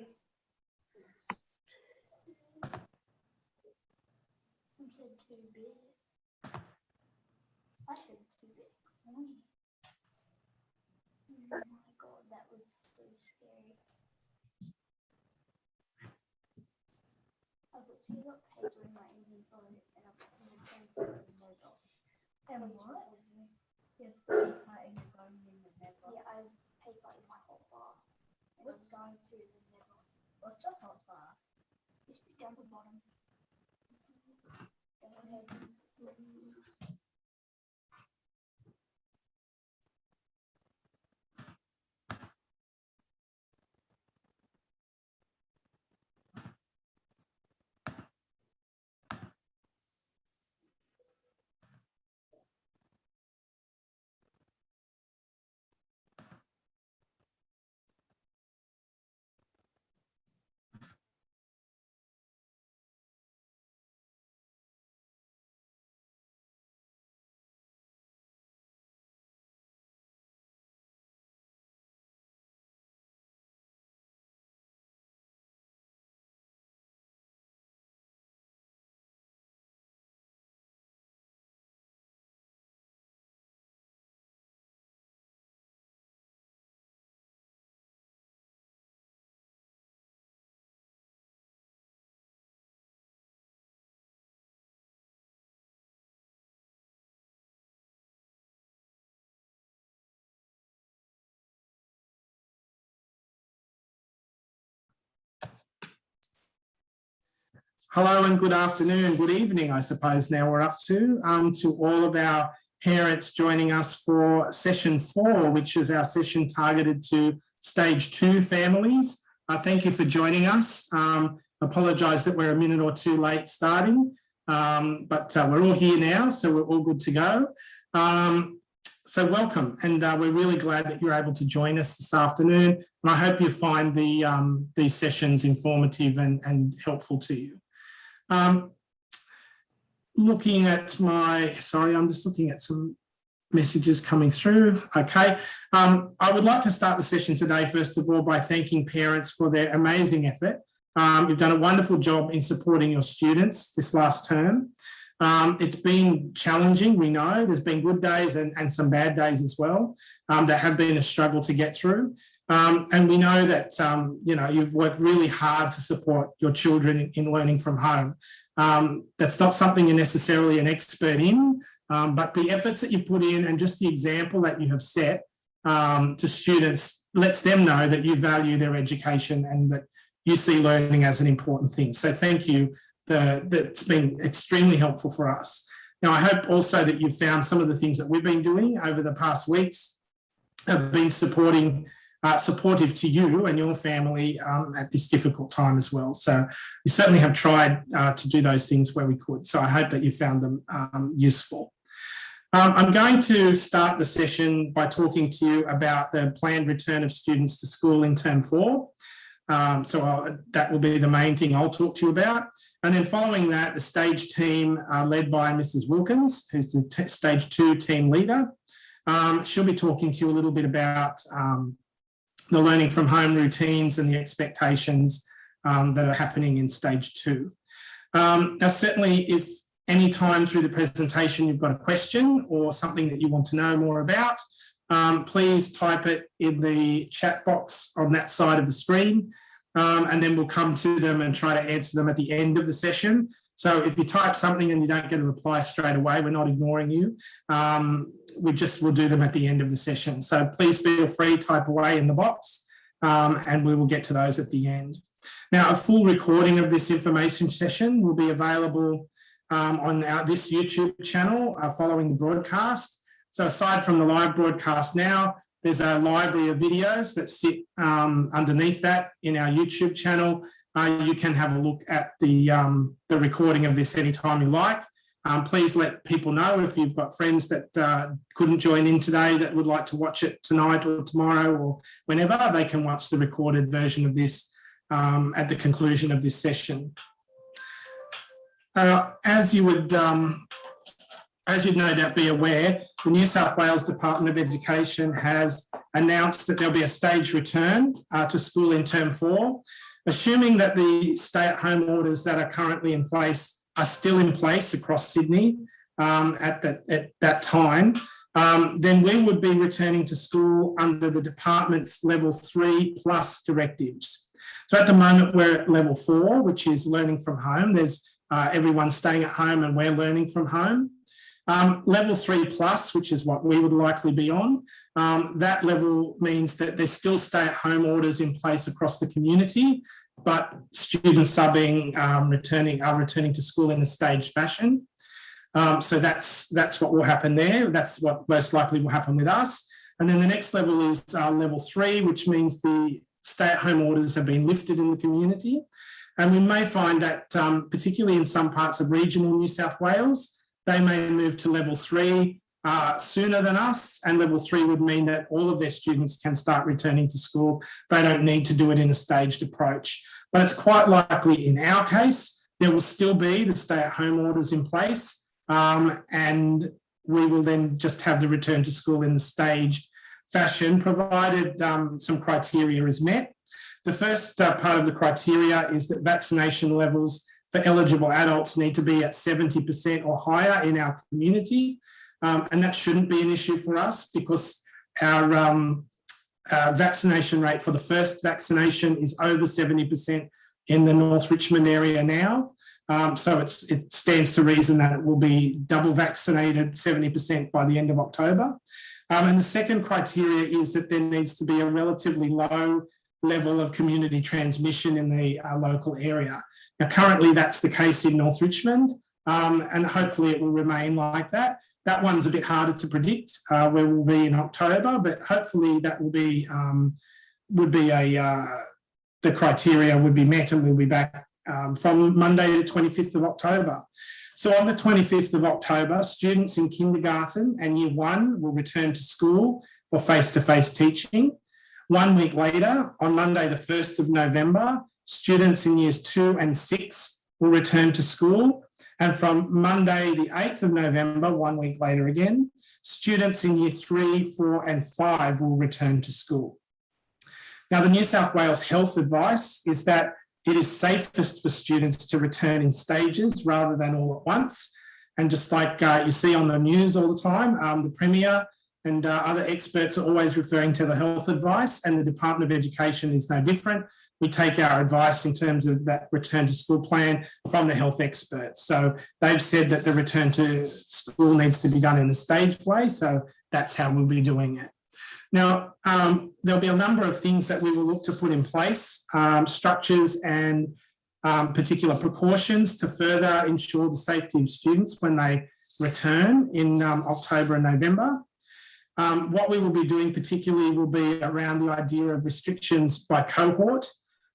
Hello and good afternoon, good evening, I suppose now we're up to all of our parents joining us for session 4, which is our session targeted to Stage 2 families. Thank you for joining us. Apologise that we're a minute or two late starting, but we're all here now, so we're all good to go. So welcome, and we're really glad that you're able to join us this afternoon, and I hope you find these sessions informative and helpful to you. Looking at I'm just looking at some messages coming through. Okay. I would like to start the session today, first of all, by thanking parents for their amazing effort. You've done a wonderful job in supporting your students this last term. It's been challenging, we know. There's been good days and some bad days as well that have been a struggle to get through. And we know that, you've worked really hard to support your children in learning from home. That's not something you're necessarily an expert in, but the efforts that you put in and just the example that you have set to students lets them know that you value their education and that you see learning as an important thing. So thank you. That's been extremely helpful for us. Now, I hope also that you've found some of the things that we've been doing over the past weeks have been supportive to you and your family at this difficult time as well. So we certainly have tried to do those things where we could. So I hope that you found them useful. I'm going to start the session by talking to you about the planned return of students to school in term 4. That will be the main thing I'll talk to you about. And then following that, the stage team led by Mrs. Wilkins, who's the stage 2 team leader. She'll be talking to you a little bit about the learning from home routines and the expectations that are happening in stage 2. Now, certainly if any time through the presentation you've got a question or something that you want to know more about, please type it in the chat box on that side of the screen, and then we'll come to them and try to answer them at the end of the session. So if you type something and you don't get a reply straight away, we're not ignoring you. We'll do them at the end of the session. So please feel free, type away in the box, and we will get to those at the end. Now, a full recording of this information session will be available on this YouTube channel following the broadcast. So aside from the live broadcast now, there's a library of videos that sit underneath that in our YouTube channel. You can have a look at the recording of this anytime you like. Please let people know if you've got friends that couldn't join in today that would like to watch it tonight or tomorrow or whenever. They can watch the recorded version of this at the conclusion of this session. As you'd no doubt be aware, the New South Wales Department of Education has announced that there'll be a staged return to school in term 4, assuming that the stay-at-home orders that are currently in place are still in place across Sydney at that time. Then we would be returning to school under the department's level 3+ directives. So at the moment we're at level 4, which is learning from home. There's everyone's staying at home and we're learning from home. Level 3+, which is what we would likely be on, that level means that there's still stay-at-home orders in place across the community, but students are returning to school in a staged fashion. So that's what will happen there. That's what most likely will happen with us. And then the next level is level 3, which means the stay-at-home orders have been lifted in the community. And we may find that, particularly in some parts of regional New South Wales, they may move to level 3 sooner than us, and level 3 would mean that all of their students can start returning to school. They don't need to do it in a staged approach. But it's quite likely in our case, there will still be the stay-at-home orders in place, and we will then just have the return to school in the staged fashion, provided some criteria is met. The first part of the criteria is that vaccination levels for eligible adults need to be at 70% or higher in our community. And that shouldn't be an issue for us because our vaccination rate for the first vaccination is over 70% in the North Richmond area now. So it stands to reason that it will be double vaccinated 70% by the end of October. And the second criteria is that there needs to be a relatively low level of community transmission in the local area. Now, currently that's the case in North Richmond, and hopefully it will remain like that. That one's a bit harder to predict where we'll be in October, but hopefully that will be the criteria would be met, and we'll be back from Monday the 25th of October. So on the 25th of October, students in kindergarten and year 1 will return to school for face-to-face teaching. 1 week later, on Monday the 1st of November, students in years 2 and 6 will return to school. And from Monday the 8th of November, 1 week later again, students in year 3, 4 and 5 will return to school. Now, the New South Wales health advice is that it is safest for students to return in stages rather than all at once. And just like you see on the news all the time, the Premier and other experts are always referring to the health advice, and the Department of Education is no different. We take our advice in terms of that return to school plan from the health experts. So they've said that the return to school needs to be done in a staged way. So that's how we'll be doing it. Now, there'll be a number of things that we will look to put in place, structures and particular precautions to further ensure the safety of students when they return in October and November. What we will be doing particularly will be around the idea of restrictions by cohort.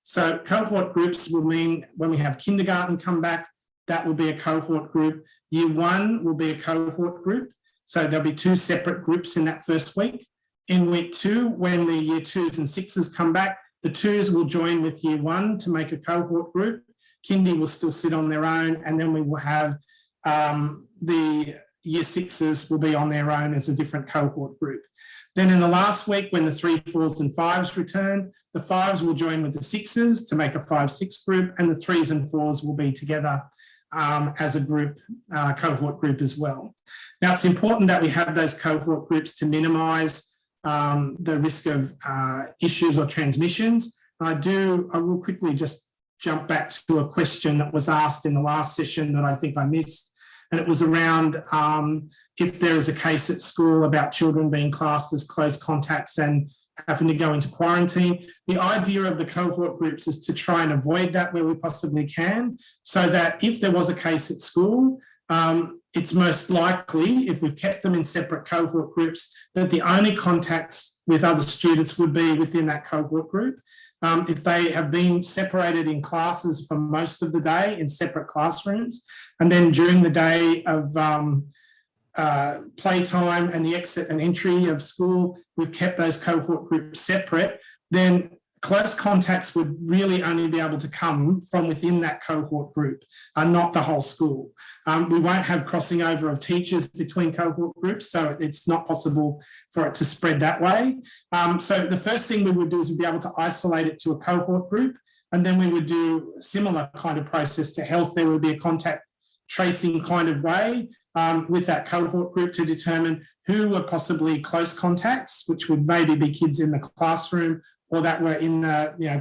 So cohort groups will mean when we have kindergarten come back, that will be a cohort group. Year 1 will be a cohort group. So there'll be 2 separate groups in that first week. In week 2, when the year 2s and 6s come back, the 2s will join with year 1 to make a cohort group. Kindy will still sit on their own, and then we will have the year 6s will be on their own as a different cohort group. Then in the last week, when the 3, 4s and 5s return, the 5s will join with the 6s to make a 5-6 group, and the 3s and 4s will be together as a group, cohort group as well. Now, it's important that we have those cohort groups to minimise the risk of issues or transmissions. I will quickly just jump back to a question that was asked in the last session that I think I missed. And it was around if there is a case at school about children being classed as close contacts and having to go into quarantine. The idea of the cohort groups is to try and avoid that where we possibly can, so that if there was a case at school, it's most likely, if we've kept them in separate cohort groups, that the only contacts with other students would be within that cohort group. If they have been separated in classes for most of the day in separate classrooms, and then during the day of playtime and the exit and entry of school, we've kept those cohort groups separate, then close contacts would really only be able to come from within that cohort group, not the whole school. We won't have crossing over of teachers between cohort groups, so it's not possible for it to spread that way. So the first thing we would do is we'd be able to isolate it to a cohort group, and then we would do a similar kind of process to health. There would be a contact tracing kind of way with that cohort group to determine who were possibly close contacts, which would maybe be kids in the classroom or that were in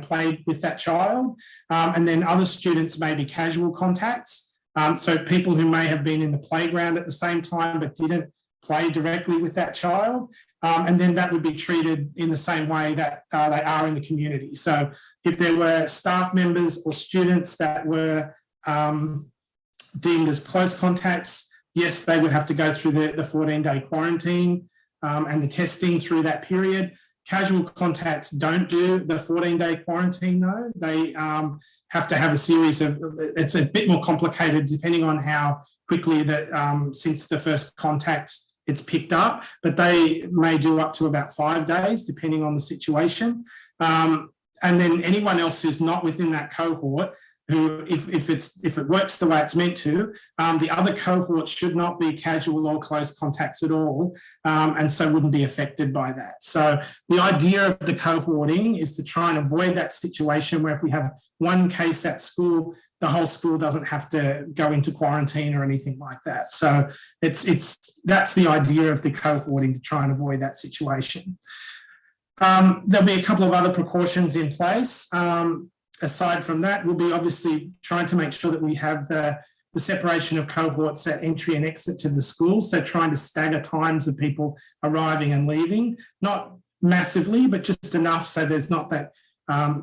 played with that child, and then other students may be casual contacts, so people who may have been in the playground at the same time but didn't play directly with that child, and then that would be treated in the same way that they are in the community. So if there were staff members or students that were deemed as close contacts, yes, they would have to go through the 14-day quarantine and the testing through that period. Casual contacts don't do the 14-day quarantine though. They have to have a series of, it's a bit more complicated depending on how quickly that since the first contact it's picked up, but they may do up to about 5 days depending on the situation. And then anyone else who's not within that cohort, who, if it works the way it's meant to, the other cohorts should not be casual or close contacts at all, and so wouldn't be affected by that. So the idea of the cohorting is to try and avoid that situation where if we have one case at school, the whole school doesn't have to go into quarantine or anything like that. So that's the idea of the cohorting, to try and avoid that situation. There'll be a couple of other precautions in place. Aside from that, we'll be obviously trying to make sure that we have the separation of cohorts at entry and exit to the school. So trying to stagger times of people arriving and leaving, not massively, but just enough so there's not that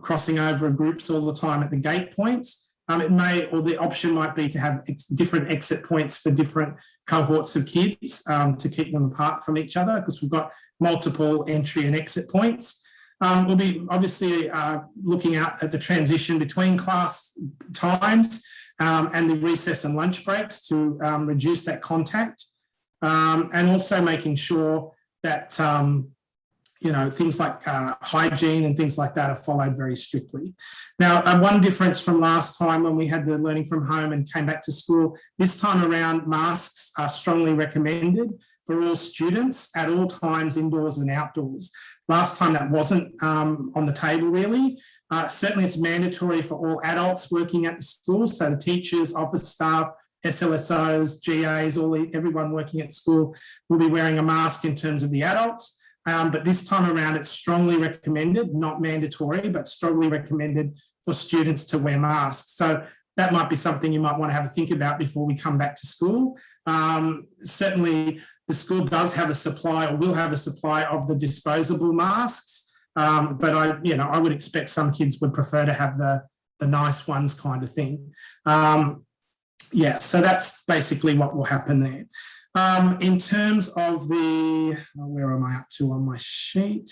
crossing over of groups all the time at the gate points. It may, or the option might be to have different exit points for different cohorts of kids to keep them apart from each other, because we've got multiple entry and exit points. We'll be obviously looking out at the transition between class times and the recess and lunch breaks to reduce that contact, and also making sure that things like hygiene and things like that are followed very strictly. Now, one difference from last time when we had the learning from home and came back to school, this time around masks are strongly recommended for all students at all times, indoors and outdoors. Last time that wasn't on the table really. Certainly it's mandatory for all adults working at the school, so the teachers, office staff, SLSOs, GAs, everyone working at school will be wearing a mask in terms of the adults. But this time around it's strongly recommended, not mandatory, but strongly recommended for students to wear masks. So that might be something you might want to have a think about before we come back to school. Certainly The school does have a supply, or will have a supply, of the disposable masks, but I would expect some kids would prefer to have the nice ones kind of thing. Yeah, so that's basically what will happen there. In terms of where am I up to on my sheet?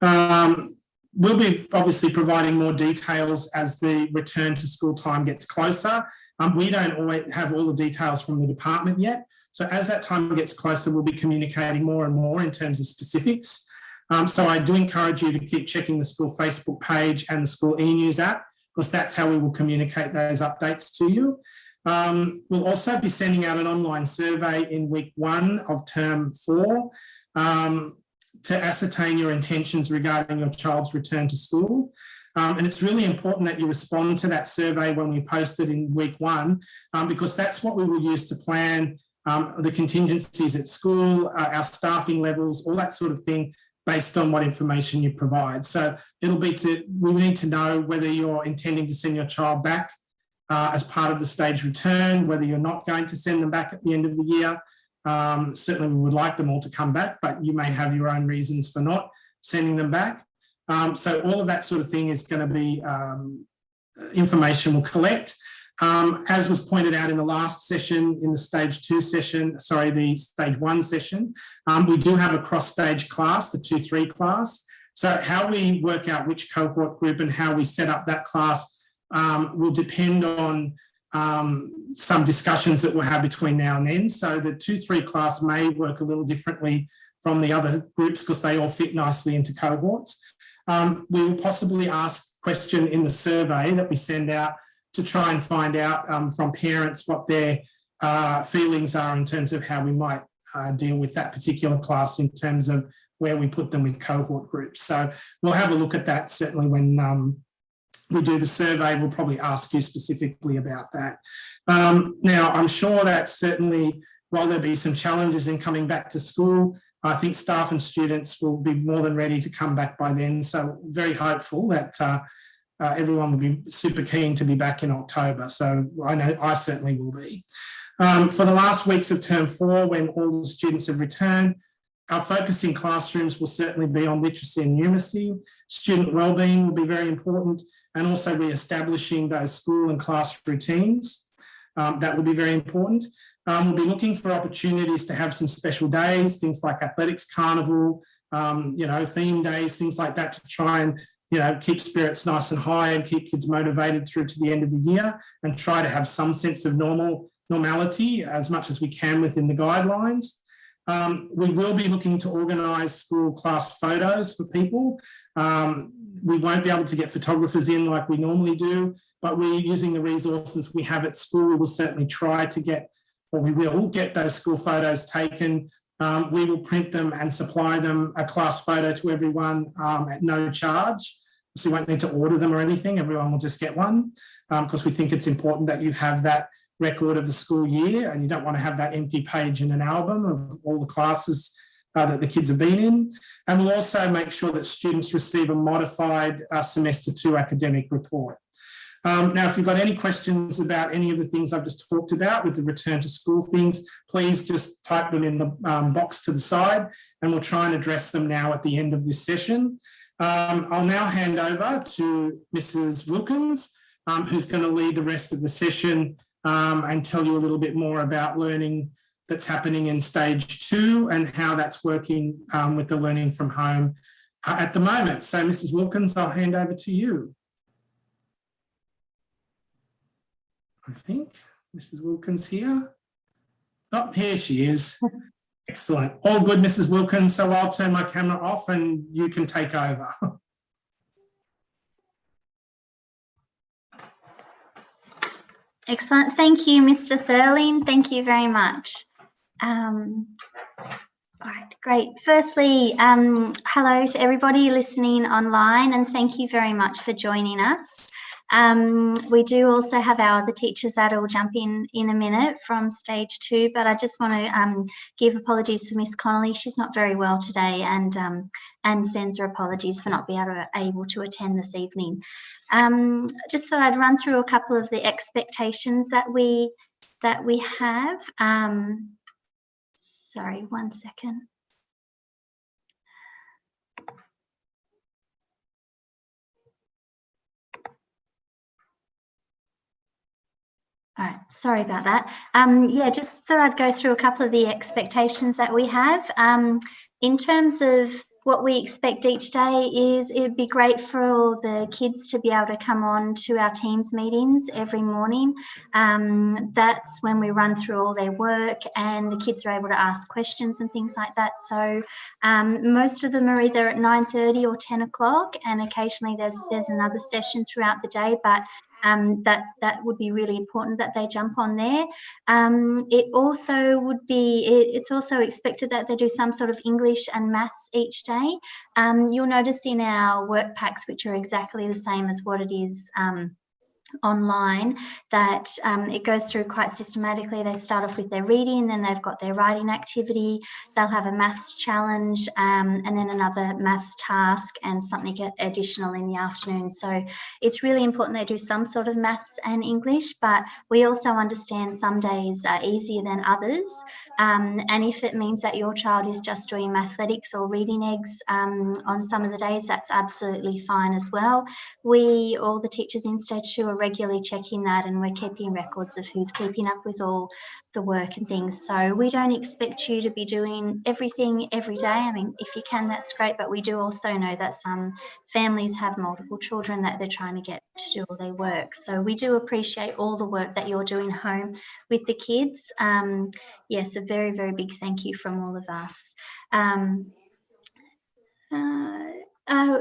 We'll be obviously providing more details as the return to school time gets closer. We don't always have all the details from the department yet. So as that time gets closer, we'll be communicating more and more in terms of specifics. So I do encourage you to keep checking the school Facebook page and the school e-news app, because that's how we will communicate those updates to you. We'll also be sending out an online survey in week 1 of term 4 to ascertain your intentions regarding your child's return to school. And it's really important that you respond to that survey when we post it in week 1, because that's what we will use to plan the contingencies at school, our staffing levels, all that sort of thing, based on what information you provide. So we need to know whether you're intending to send your child back as part of the staged return, whether you're not going to send them back at the end of the year. Certainly we would like them all to come back, but you may have your own reasons for not sending them back. So all of that sort of thing is going to be information we'll collect. As was pointed out in the last session, in the stage 2 session, the stage 1 session, we do have a cross-stage class, the 2-3 class. So how we work out which cohort group and how we set up that class will depend on some discussions that we'll have between now and then. So the 2-3 class may work a little differently from the other groups because they all fit nicely into cohorts. We will possibly ask a question in the survey that we send out to try and find out from parents what their feelings are in terms of how we might deal with that particular class in terms of where we put them with cohort groups. So we'll have a look at that certainly when we do the survey. We'll probably ask you specifically about that. Now, I'm sure that certainly while there'll be some challenges in coming back to school, I think staff and students will be more than ready to come back by then. So very hopeful that everyone will be super keen to be back in October. So I know I certainly will be. For the last weeks of term 4, when all the students have returned, our focus in classrooms will certainly be on literacy and numeracy. Student wellbeing will be very important, and also re-establishing those school and class routines. That will be very important. We'll be looking for opportunities to have some special days, things like athletics carnival, theme days, things like that, to try and keep spirits nice and high and keep kids motivated through to the end of the year, and try to have some sense of normality as much as we can within the guidelines. We will be looking to organise school class photos for people. We won't be able to get photographers in like we normally do, but we're using the resources we have at school. We will certainly try to get, or we will get those school photos taken. We will print them and supply them, a class photo to everyone at no charge. So you won't need to order them or anything. Everyone will just get one, because we think it's important that you have that record of the school year, and you don't want to have that empty page in an album of all the classes that the kids have been in. And we'll also make sure that students receive a modified semester 2 academic report. Now, if you've got any questions about any of the things I've just talked about with the return to school things, please just type them in the box to the side, and we'll try and address them now at the end of this session. I'll now hand over to Mrs. Wilkins, who's going to lead the rest of the session and tell you a little bit more about learning that's happening in stage 2 and how that's working with the learning from home at the moment. So Mrs. Wilkins, I'll hand over to you. I think Mrs. Wilkins here. Oh, here she is. Excellent. All good, Mrs. Wilkins. So I'll turn my camera off and you can take over.
Excellent. Thank you, Mr. Thurling. Thank you very much. All right, great. Firstly, hello to everybody listening online, and thank you very much for joining us. We do also have our other teachers that will jump in a minute from stage 2, but I just want to give apologies to Miss Connolly. She's not very well today, and sends her apologies for not being able to attend this evening. Just thought I'd run through a couple of the expectations that we have. Sorry, 1 second. All right, sorry about that. Yeah, just thought I'd go through a couple of the expectations that we have. In terms of what we expect each day is it'd be great for all the kids to be able to come on to our Teams meetings every morning. That's when we run through all their work and the kids are able to ask questions and things like that. So most of them are either at 9:30 or 10 o'clock, and occasionally there's another session throughout the day, but that would be really important that they jump on there. It's also expected that they do some sort of English and maths each day. You'll notice in our work packs, which are exactly the same as what it is online, that it goes through quite systematically. They start off with their reading, then they've got their writing activity, they'll have a maths challenge, and then another maths task and something additional in the afternoon. So it's really important they do some sort of maths and English, but we also understand some days are easier than others. And if it means that your child is just doing mathletics or reading eggs on some of the days, that's absolutely fine as well. All the teachers in Stage 2 are regularly checking that, and we're keeping records of who's keeping up with all the work and things. So we don't expect you to be doing everything every day. I mean, if you can, that's great, but we do also know that some families have multiple children that they're trying to get to do all their work. So we do appreciate all the work that you're doing home with the kids. Yes, a very, very big thank you from all of us.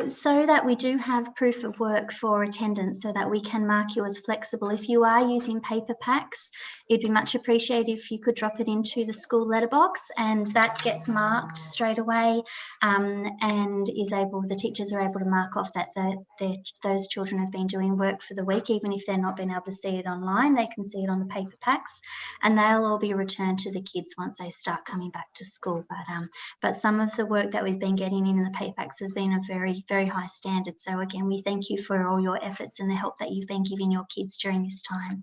So that we do have proof of work for attendance so that we can mark you as flexible. If you are using paper packs, it'd be much appreciated if you could drop it into the school letterbox, and that gets marked straight away, and the teachers are able to mark off that those children have been doing work for the week. Even if they're not been able to see it online, they can see it on the paper packs, and they'll all be returned to the kids once they start coming back to school. But some of the work that we've been getting in the paper packs has been a very, very high standard. So again, we thank you for all your efforts and the help that you've been giving your kids during this time.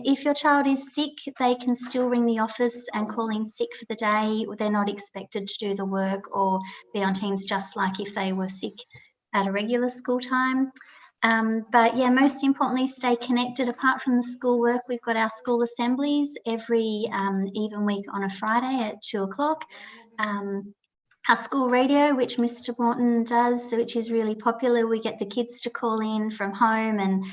If your child is sick, they can still ring the office and call in sick for the day. They're not expected to do the work or be on Teams just like if they were sick at a regular school time. But yeah, most importantly, stay connected. Apart from the schoolwork, we've got our school assemblies every even week on a Friday at 2 o'clock. Our school radio, which Mr. Morton does, which is really popular. We get the kids to call in from home, and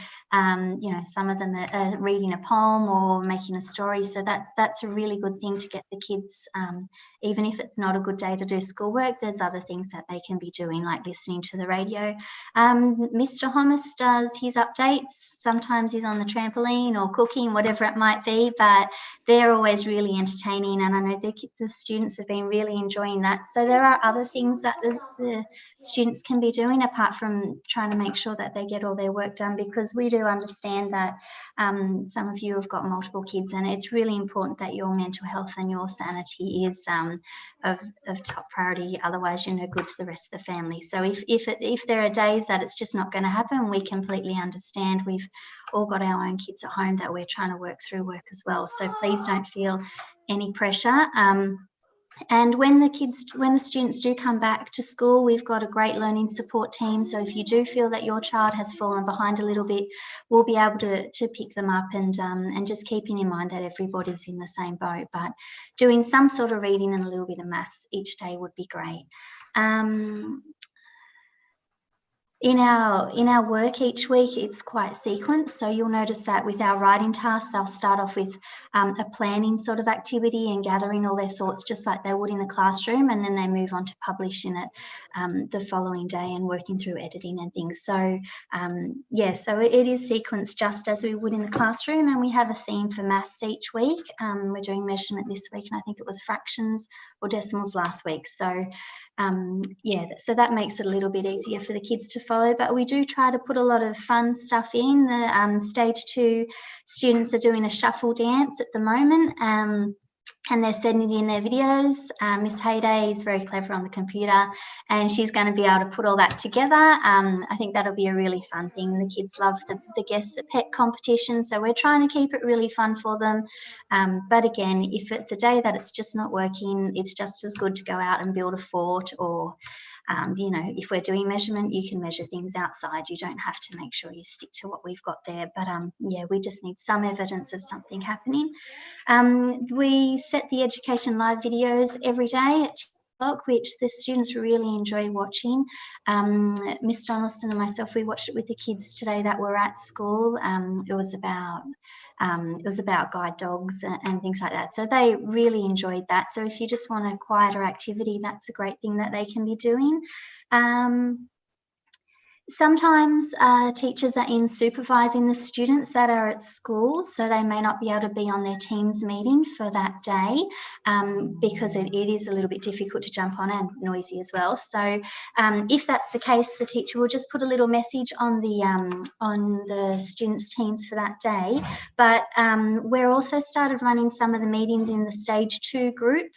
some of them are reading a poem or making a story. So that's a really good thing to get the kids, even if it's not a good day to do schoolwork, there's other things that they can be doing, like listening to the radio. Mr. Thomas does his updates. Sometimes he's on the trampoline or cooking, whatever it might be, but they're always really entertaining, and I know the students have been really enjoying that. So there are other things that the students can be doing apart from trying to make sure that they get all their work done, because we do understand that some of you have got multiple kids, and it's really important that your mental health and your sanity is of top priority. Otherwise, you're no good to the rest of the family. So if there are days that it's just not going to happen, we completely understand. We've all got our own kids at home that we're trying to work through work as well. So please don't feel any pressure. And when the students do come back to school, we've got a great learning support team. So if you do feel that your child has fallen behind a little bit, we'll be able to pick them up, and just keeping in mind that everybody's in the same boat. But doing some sort of reading and a little bit of maths each day would be great. In our work each week, it's quite sequenced. So you'll notice that with our writing tasks, they'll start off with a planning sort of activity and gathering all their thoughts just like they would in the classroom, and then they move on to publishing it the following day and working through editing and things. So so it is sequenced just as we would in the classroom, and we have a theme for maths each week. We're doing measurement this week, and I think it was fractions or decimals last week. So so that makes it a little bit easier for the kids to follow, but we do try to put a lot of fun stuff in. The Stage 2 students are doing a shuffle dance at the moment, and they're sending in their videos. Miss Hayday is very clever on the computer, and she's going to be able to put all that together. I think that'll be a really fun thing. The kids love the Guess the Pet competition, so we're trying to keep it really fun for them. But again, if it's a day that it's just not working, it's just as good to go out and build a fort, or you know, if we're doing measurement, you can measure things outside. You don't have to make sure you stick to what we've got there. But yeah, we just need some evidence of something happening. We set the Education Live videos every day at 2 o'clock, which the students really enjoy watching. Miss Donaldson and myself, we watched it with the kids today that were at school. It was about guide dogs and things like that. So they really enjoyed that. So if you just want a quieter activity, that's a great thing that they can be doing. Sometimes teachers are in supervising the students that are at school, so they may not be able to be on their Teams meeting for that day because it is a little bit difficult to jump on and noisy as well. So if that's the case, the teacher will just put a little message on the students' Teams for that day. But we're also started running some of the meetings in the Stage 2 group,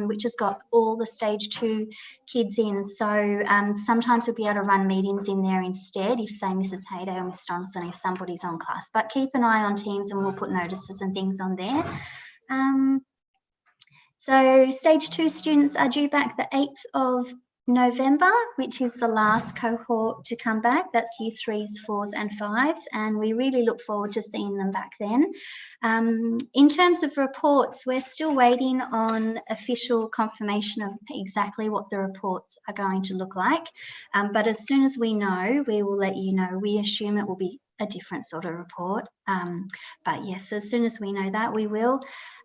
which has got all the Stage 2 kids in. So sometimes we'll be able to run meetings in there instead, if say Mrs. Hayday or Miss Johnson, if somebody's on class. But keep an eye on Teams and we'll put notices and things on there. So Stage 2 students are due back the 8th of November, which is the last cohort to come back. That's Year 3s, 4s and 5s, and we really look forward to seeing them back then. In terms of reports, we're still waiting on official confirmation of exactly what the reports are going to look like, but as soon as we know, we will let you know. We assume it will be a different sort of report, but yes, as soon as we know that, we will.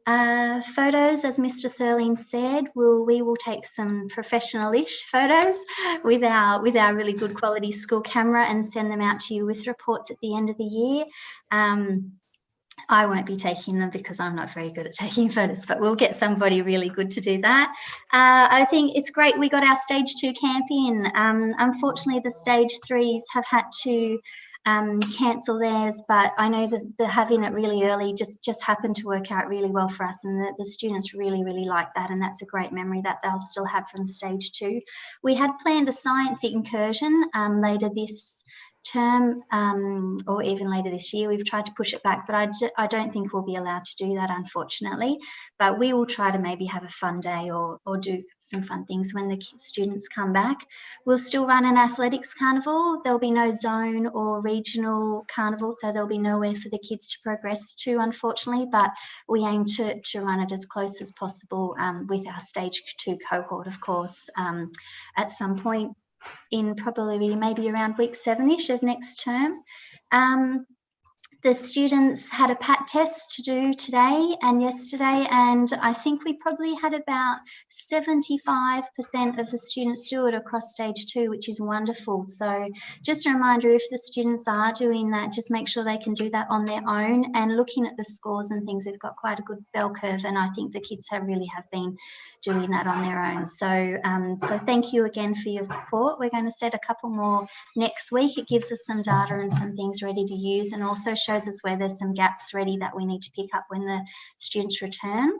Photos, as Mr. Thurling said, we will take some professional-ish photos with our really good quality school camera and send them out to you with reports at the end of the year. I won't be taking them because I'm not very good at taking photos, but we'll get somebody really good to do that. I think it's great we got our Stage 2 camp in. Unfortunately, the Stage 3s have had to cancel theirs, but I know that the having it really early just happened to work out really well for us, and the students really like that, and that's a great memory that they'll still have from Stage 2. We had planned a science incursion later this term or even later this year. We've tried to push it back, but I don't think we'll be allowed to do that, unfortunately. But we will try to maybe have a fun day or do some fun things when the students come back. We'll still run an athletics carnival. There'll be no zone or regional carnival, so there'll be nowhere for the kids to progress to, unfortunately, but we aim to run it as close as possible with our Stage 2 cohort, of course, at some point in probably maybe around week 7-ish of next term. The students had a PAT test to do today and yesterday, and I think we probably had about 75% of the students do it across Stage 2, which is wonderful. So just a reminder, if the students are doing that, just make sure they can do that on their own, and looking at the scores and things, we've got quite a good bell curve, and I think the kids really have been doing that on their own. So, so thank you again for your support. We're going to set a couple more next week. It gives us some data and some things ready to use, and also shows us where there's some gaps ready that we need to pick up when the students return.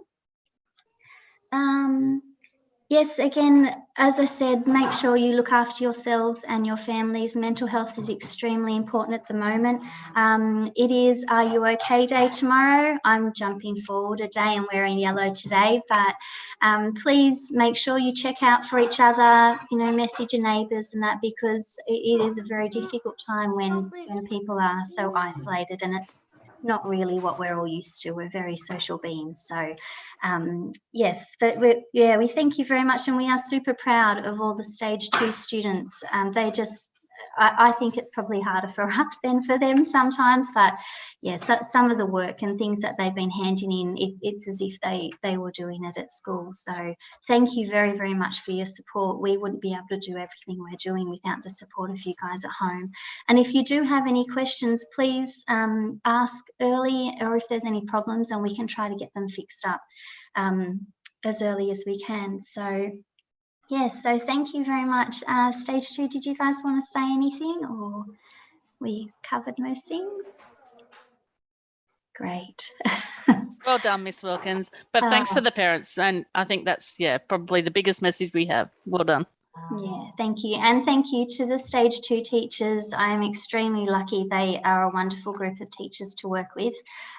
Yes, again, as I said, make sure you look after yourselves and your families. Mental health is extremely important at the moment. It is Are You OK Day tomorrow. I'm jumping forward a day and wearing yellow today, but please make sure you check out for each other, you know, message your neighbours and that, because it is a very difficult time when people are so isolated, and it's not really what we're all used to. We're very social beings. So yes, but we thank you very much, and we are super proud of all the Stage 2 students. They just, I think it's probably harder for us than for them sometimes, but yes, yeah, so some of the work and things that they've been handing in, it's as if they were doing it at school. So thank you very much for your support. We wouldn't be able to do everything we're doing without the support of you guys at home. And if you do have any questions, please ask early, or if there's any problems, and we can try to get them fixed up as early as we can. So yes, so thank you very much. Stage 2, did you guys want to say anything, or we covered most things? Great.
Well done, Miss Wilkins. But thanks to the parents. And I think that's, probably the biggest message we have. Well done.
Yeah, thank you. And thank you to the Stage 2 teachers. I am extremely lucky. They are a wonderful group of teachers to work with.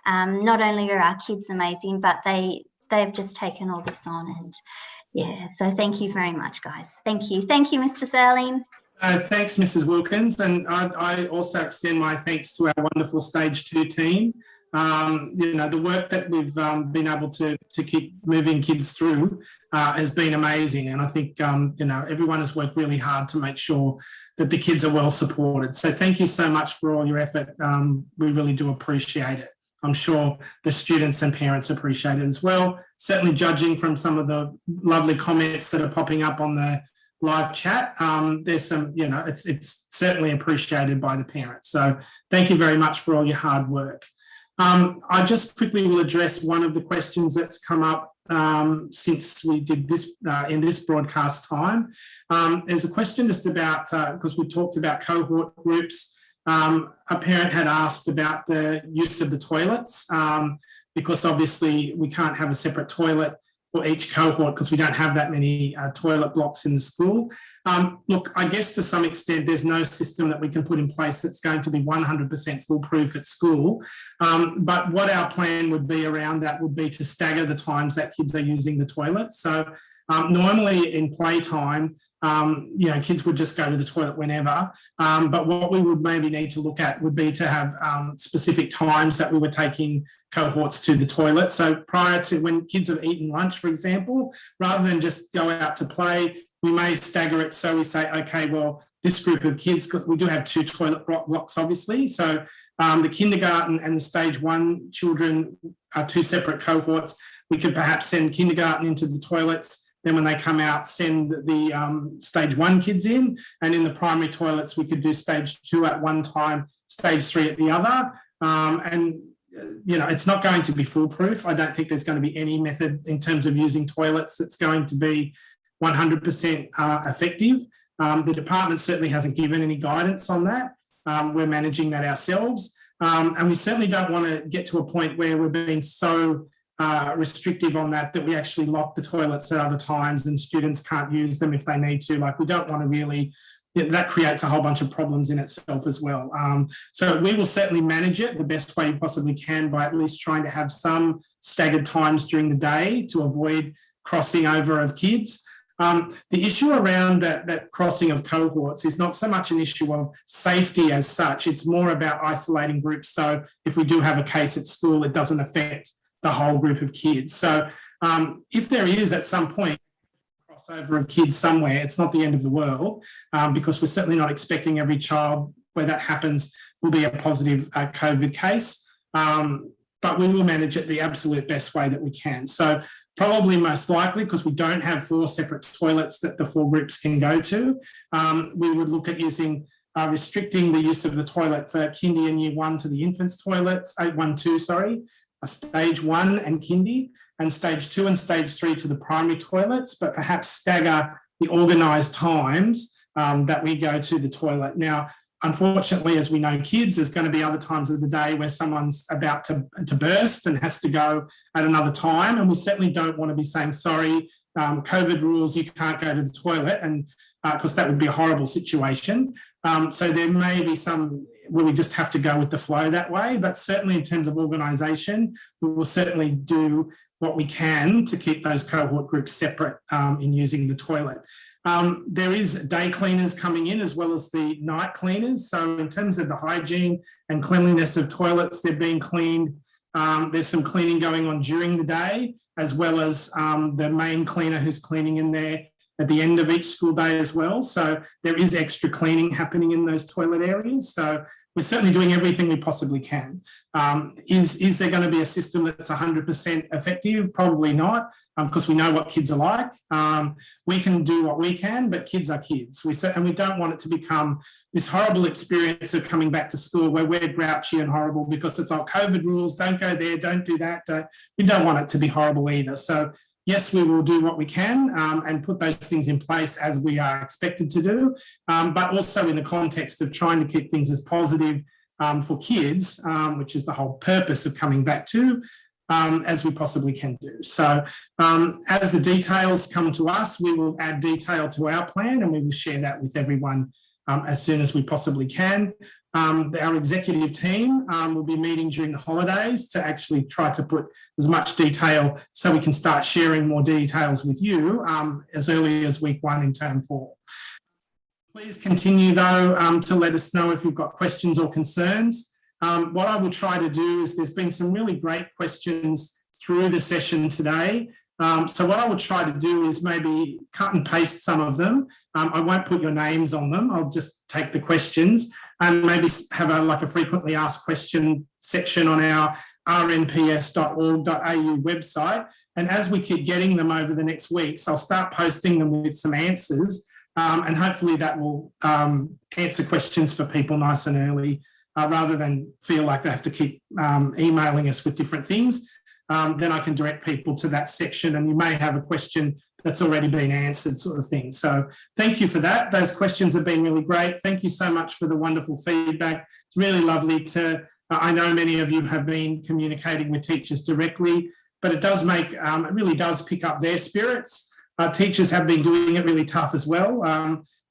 Not only are our kids amazing, but they've just taken all this on. And yeah, so thank you very much, guys. Thank you. Thank you, Mr. Thurling.
Thanks, Mrs. Wilkins. And I also extend my thanks to our wonderful Stage 2 team. The work that we've been able to keep moving kids through has been amazing. And I think, everyone has worked really hard to make sure that the kids are well supported. So thank you so much for all your effort. We really do appreciate it. I'm sure the students and parents appreciate it as well. Certainly judging from some of the lovely comments that are popping up on the live chat, there's some, it's certainly appreciated by the parents. So thank you very much for all your hard work. I just quickly will address one of the questions that's come up since we did this in this broadcast time. There's a question just about, because we talked about cohort groups, a parent had asked about the use of the toilets, because obviously we can't have a separate toilet for each cohort because we don't have that many toilet blocks in the school. Look, I guess to some extent there's no system that we can put in place that's going to be 100% foolproof at school. But what our plan would be around that would be to stagger the times that kids are using the toilet. So normally in playtime, kids would just go to the toilet whenever. But what we would maybe need to look at would be to have specific times that we were taking cohorts to the toilet. So prior to when kids have eaten lunch, for example, rather than just go out to play, we may stagger it. So we say, okay, well, this group of kids, because we do have 2 toilet blocks, obviously. So the kindergarten and the Stage 1 children are 2 separate cohorts. We could perhaps send kindergarten into the toilets. Then when they come out, send the Stage 1 kids in. And in the primary toilets, we could do Stage 2 at one time, Stage 3 at the other. It's not going to be foolproof. I don't think there's going to be any method in terms of using toilets that's going to be 100% effective. The department certainly hasn't given any guidance on that. We're managing that ourselves. And we certainly don't want to get to a point where we're being so restrictive on that we actually lock the toilets at other times and students can't use them if they need to. Like, we don't want to really, that creates a whole bunch of problems in itself as well. So we will certainly manage it the best way you possibly can by at least trying to have some staggered times during the day to avoid crossing over of kids. The issue around that crossing of cohorts is not so much an issue of safety as such. It's more about isolating groups. So if we do have a case at school, it doesn't affect the whole group of kids. So if there is at some point crossover of kids somewhere, it's not the end of the world, because we're certainly not expecting every child where that happens will be a positive COVID case. But we will manage it the absolute best way that we can. So probably most likely, because we don't have 4 separate toilets that the 4 groups can go to, we would look at using restricting the use of the toilet for kindy and year 1 to the infants toilets, 1-2, sorry, Stage 1 and kindy, and Stage 2 and Stage 3 to the primary toilets, but perhaps stagger the organised times that we go to the toilet. Now, unfortunately, as we know kids, there's going to be other times of the day where someone's about to burst and has to go at another time. And we certainly don't want to be saying, sorry, COVID rules, you can't go to the toilet, and because that would be a horrible situation. So there may be some where we just have to go with the flow that way. But certainly in terms of organisation, we will certainly do what we can to keep those cohort groups separate in using the toilet. There is day cleaners coming in as well as the night cleaners. So in terms of the hygiene and cleanliness of toilets, they're being cleaned. There's some cleaning going on during the day, as well as the main cleaner who's cleaning in there at the end of each school day as well. So there is extra cleaning happening in those toilet areas. So we're certainly doing everything we possibly can. Is there going to be a system that's 100% effective? Probably not, because we know what kids are like. We can do what we can, but kids are kids. And we don't want it to become this horrible experience of coming back to school where we're grouchy and horrible because it's all COVID rules, don't go there, don't do that. We don't want it to be horrible either. So yes, we will do what we can and put those things in place as we are expected to do, but also in the context of trying to keep things as positive for kids, which is the whole purpose of coming back to. as we possibly can do. So as the details come to us, we will add detail to our plan and we will share that with everyone as soon as we possibly can. Our executive team will be meeting during the holidays to actually try to put as much detail so we can start sharing more details with you as early as week 1 in term 4. Please continue though to let us know if you've got questions or concerns. What I will try to do is there's been some really great questions through the session today. So what I will try to do is maybe cut and paste some of them. I won't put your names on them. I'll just take the questions and maybe have a frequently asked question section on our rnps.org.au website. And as we keep getting them over the next weeks, I'll start posting them with some answers. And hopefully that will answer questions for people nice and early, rather than feel like they have to keep emailing us with different things. Then I can direct people to that section and you may have a question that's already been answered, sort of thing. So thank you for that. Those questions have been really great. Thank you so much for the wonderful feedback. It's really lovely to, I know many of you have been communicating with teachers directly, but it does make, it really does pick up their spirits. Teachers have been doing it really tough as well.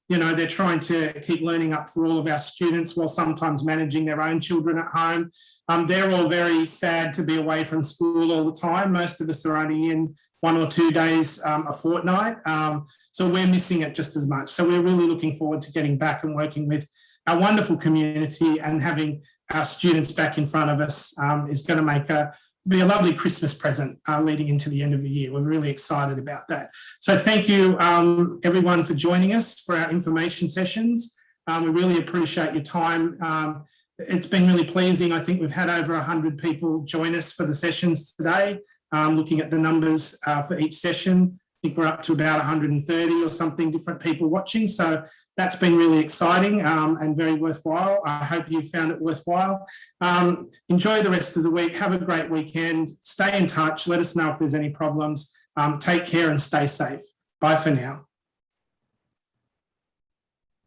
You know, they're trying to keep learning up for all of our students while sometimes managing their own children at home. They're all very sad to be away from school all the time. Most of us are only in 1 or 2 days a fortnight. So we're missing it just as much. So we're really looking forward to getting back and working with our wonderful community, and having our students back in front of us is going to be a lovely Christmas present leading into the end of the year. We're really excited about that. So thank you everyone for joining us for our information sessions. We really appreciate your time. It's been really pleasing. I think we've had over 100 people join us for the sessions today. Looking at the numbers for each session, I think we're up to about 130 or something different people watching. So that's been really exciting and very worthwhile. I hope you found it worthwhile. Enjoy the rest of the week. Have a great weekend. Stay in touch. Let us know if there's any problems. Take care and stay safe. Bye for now.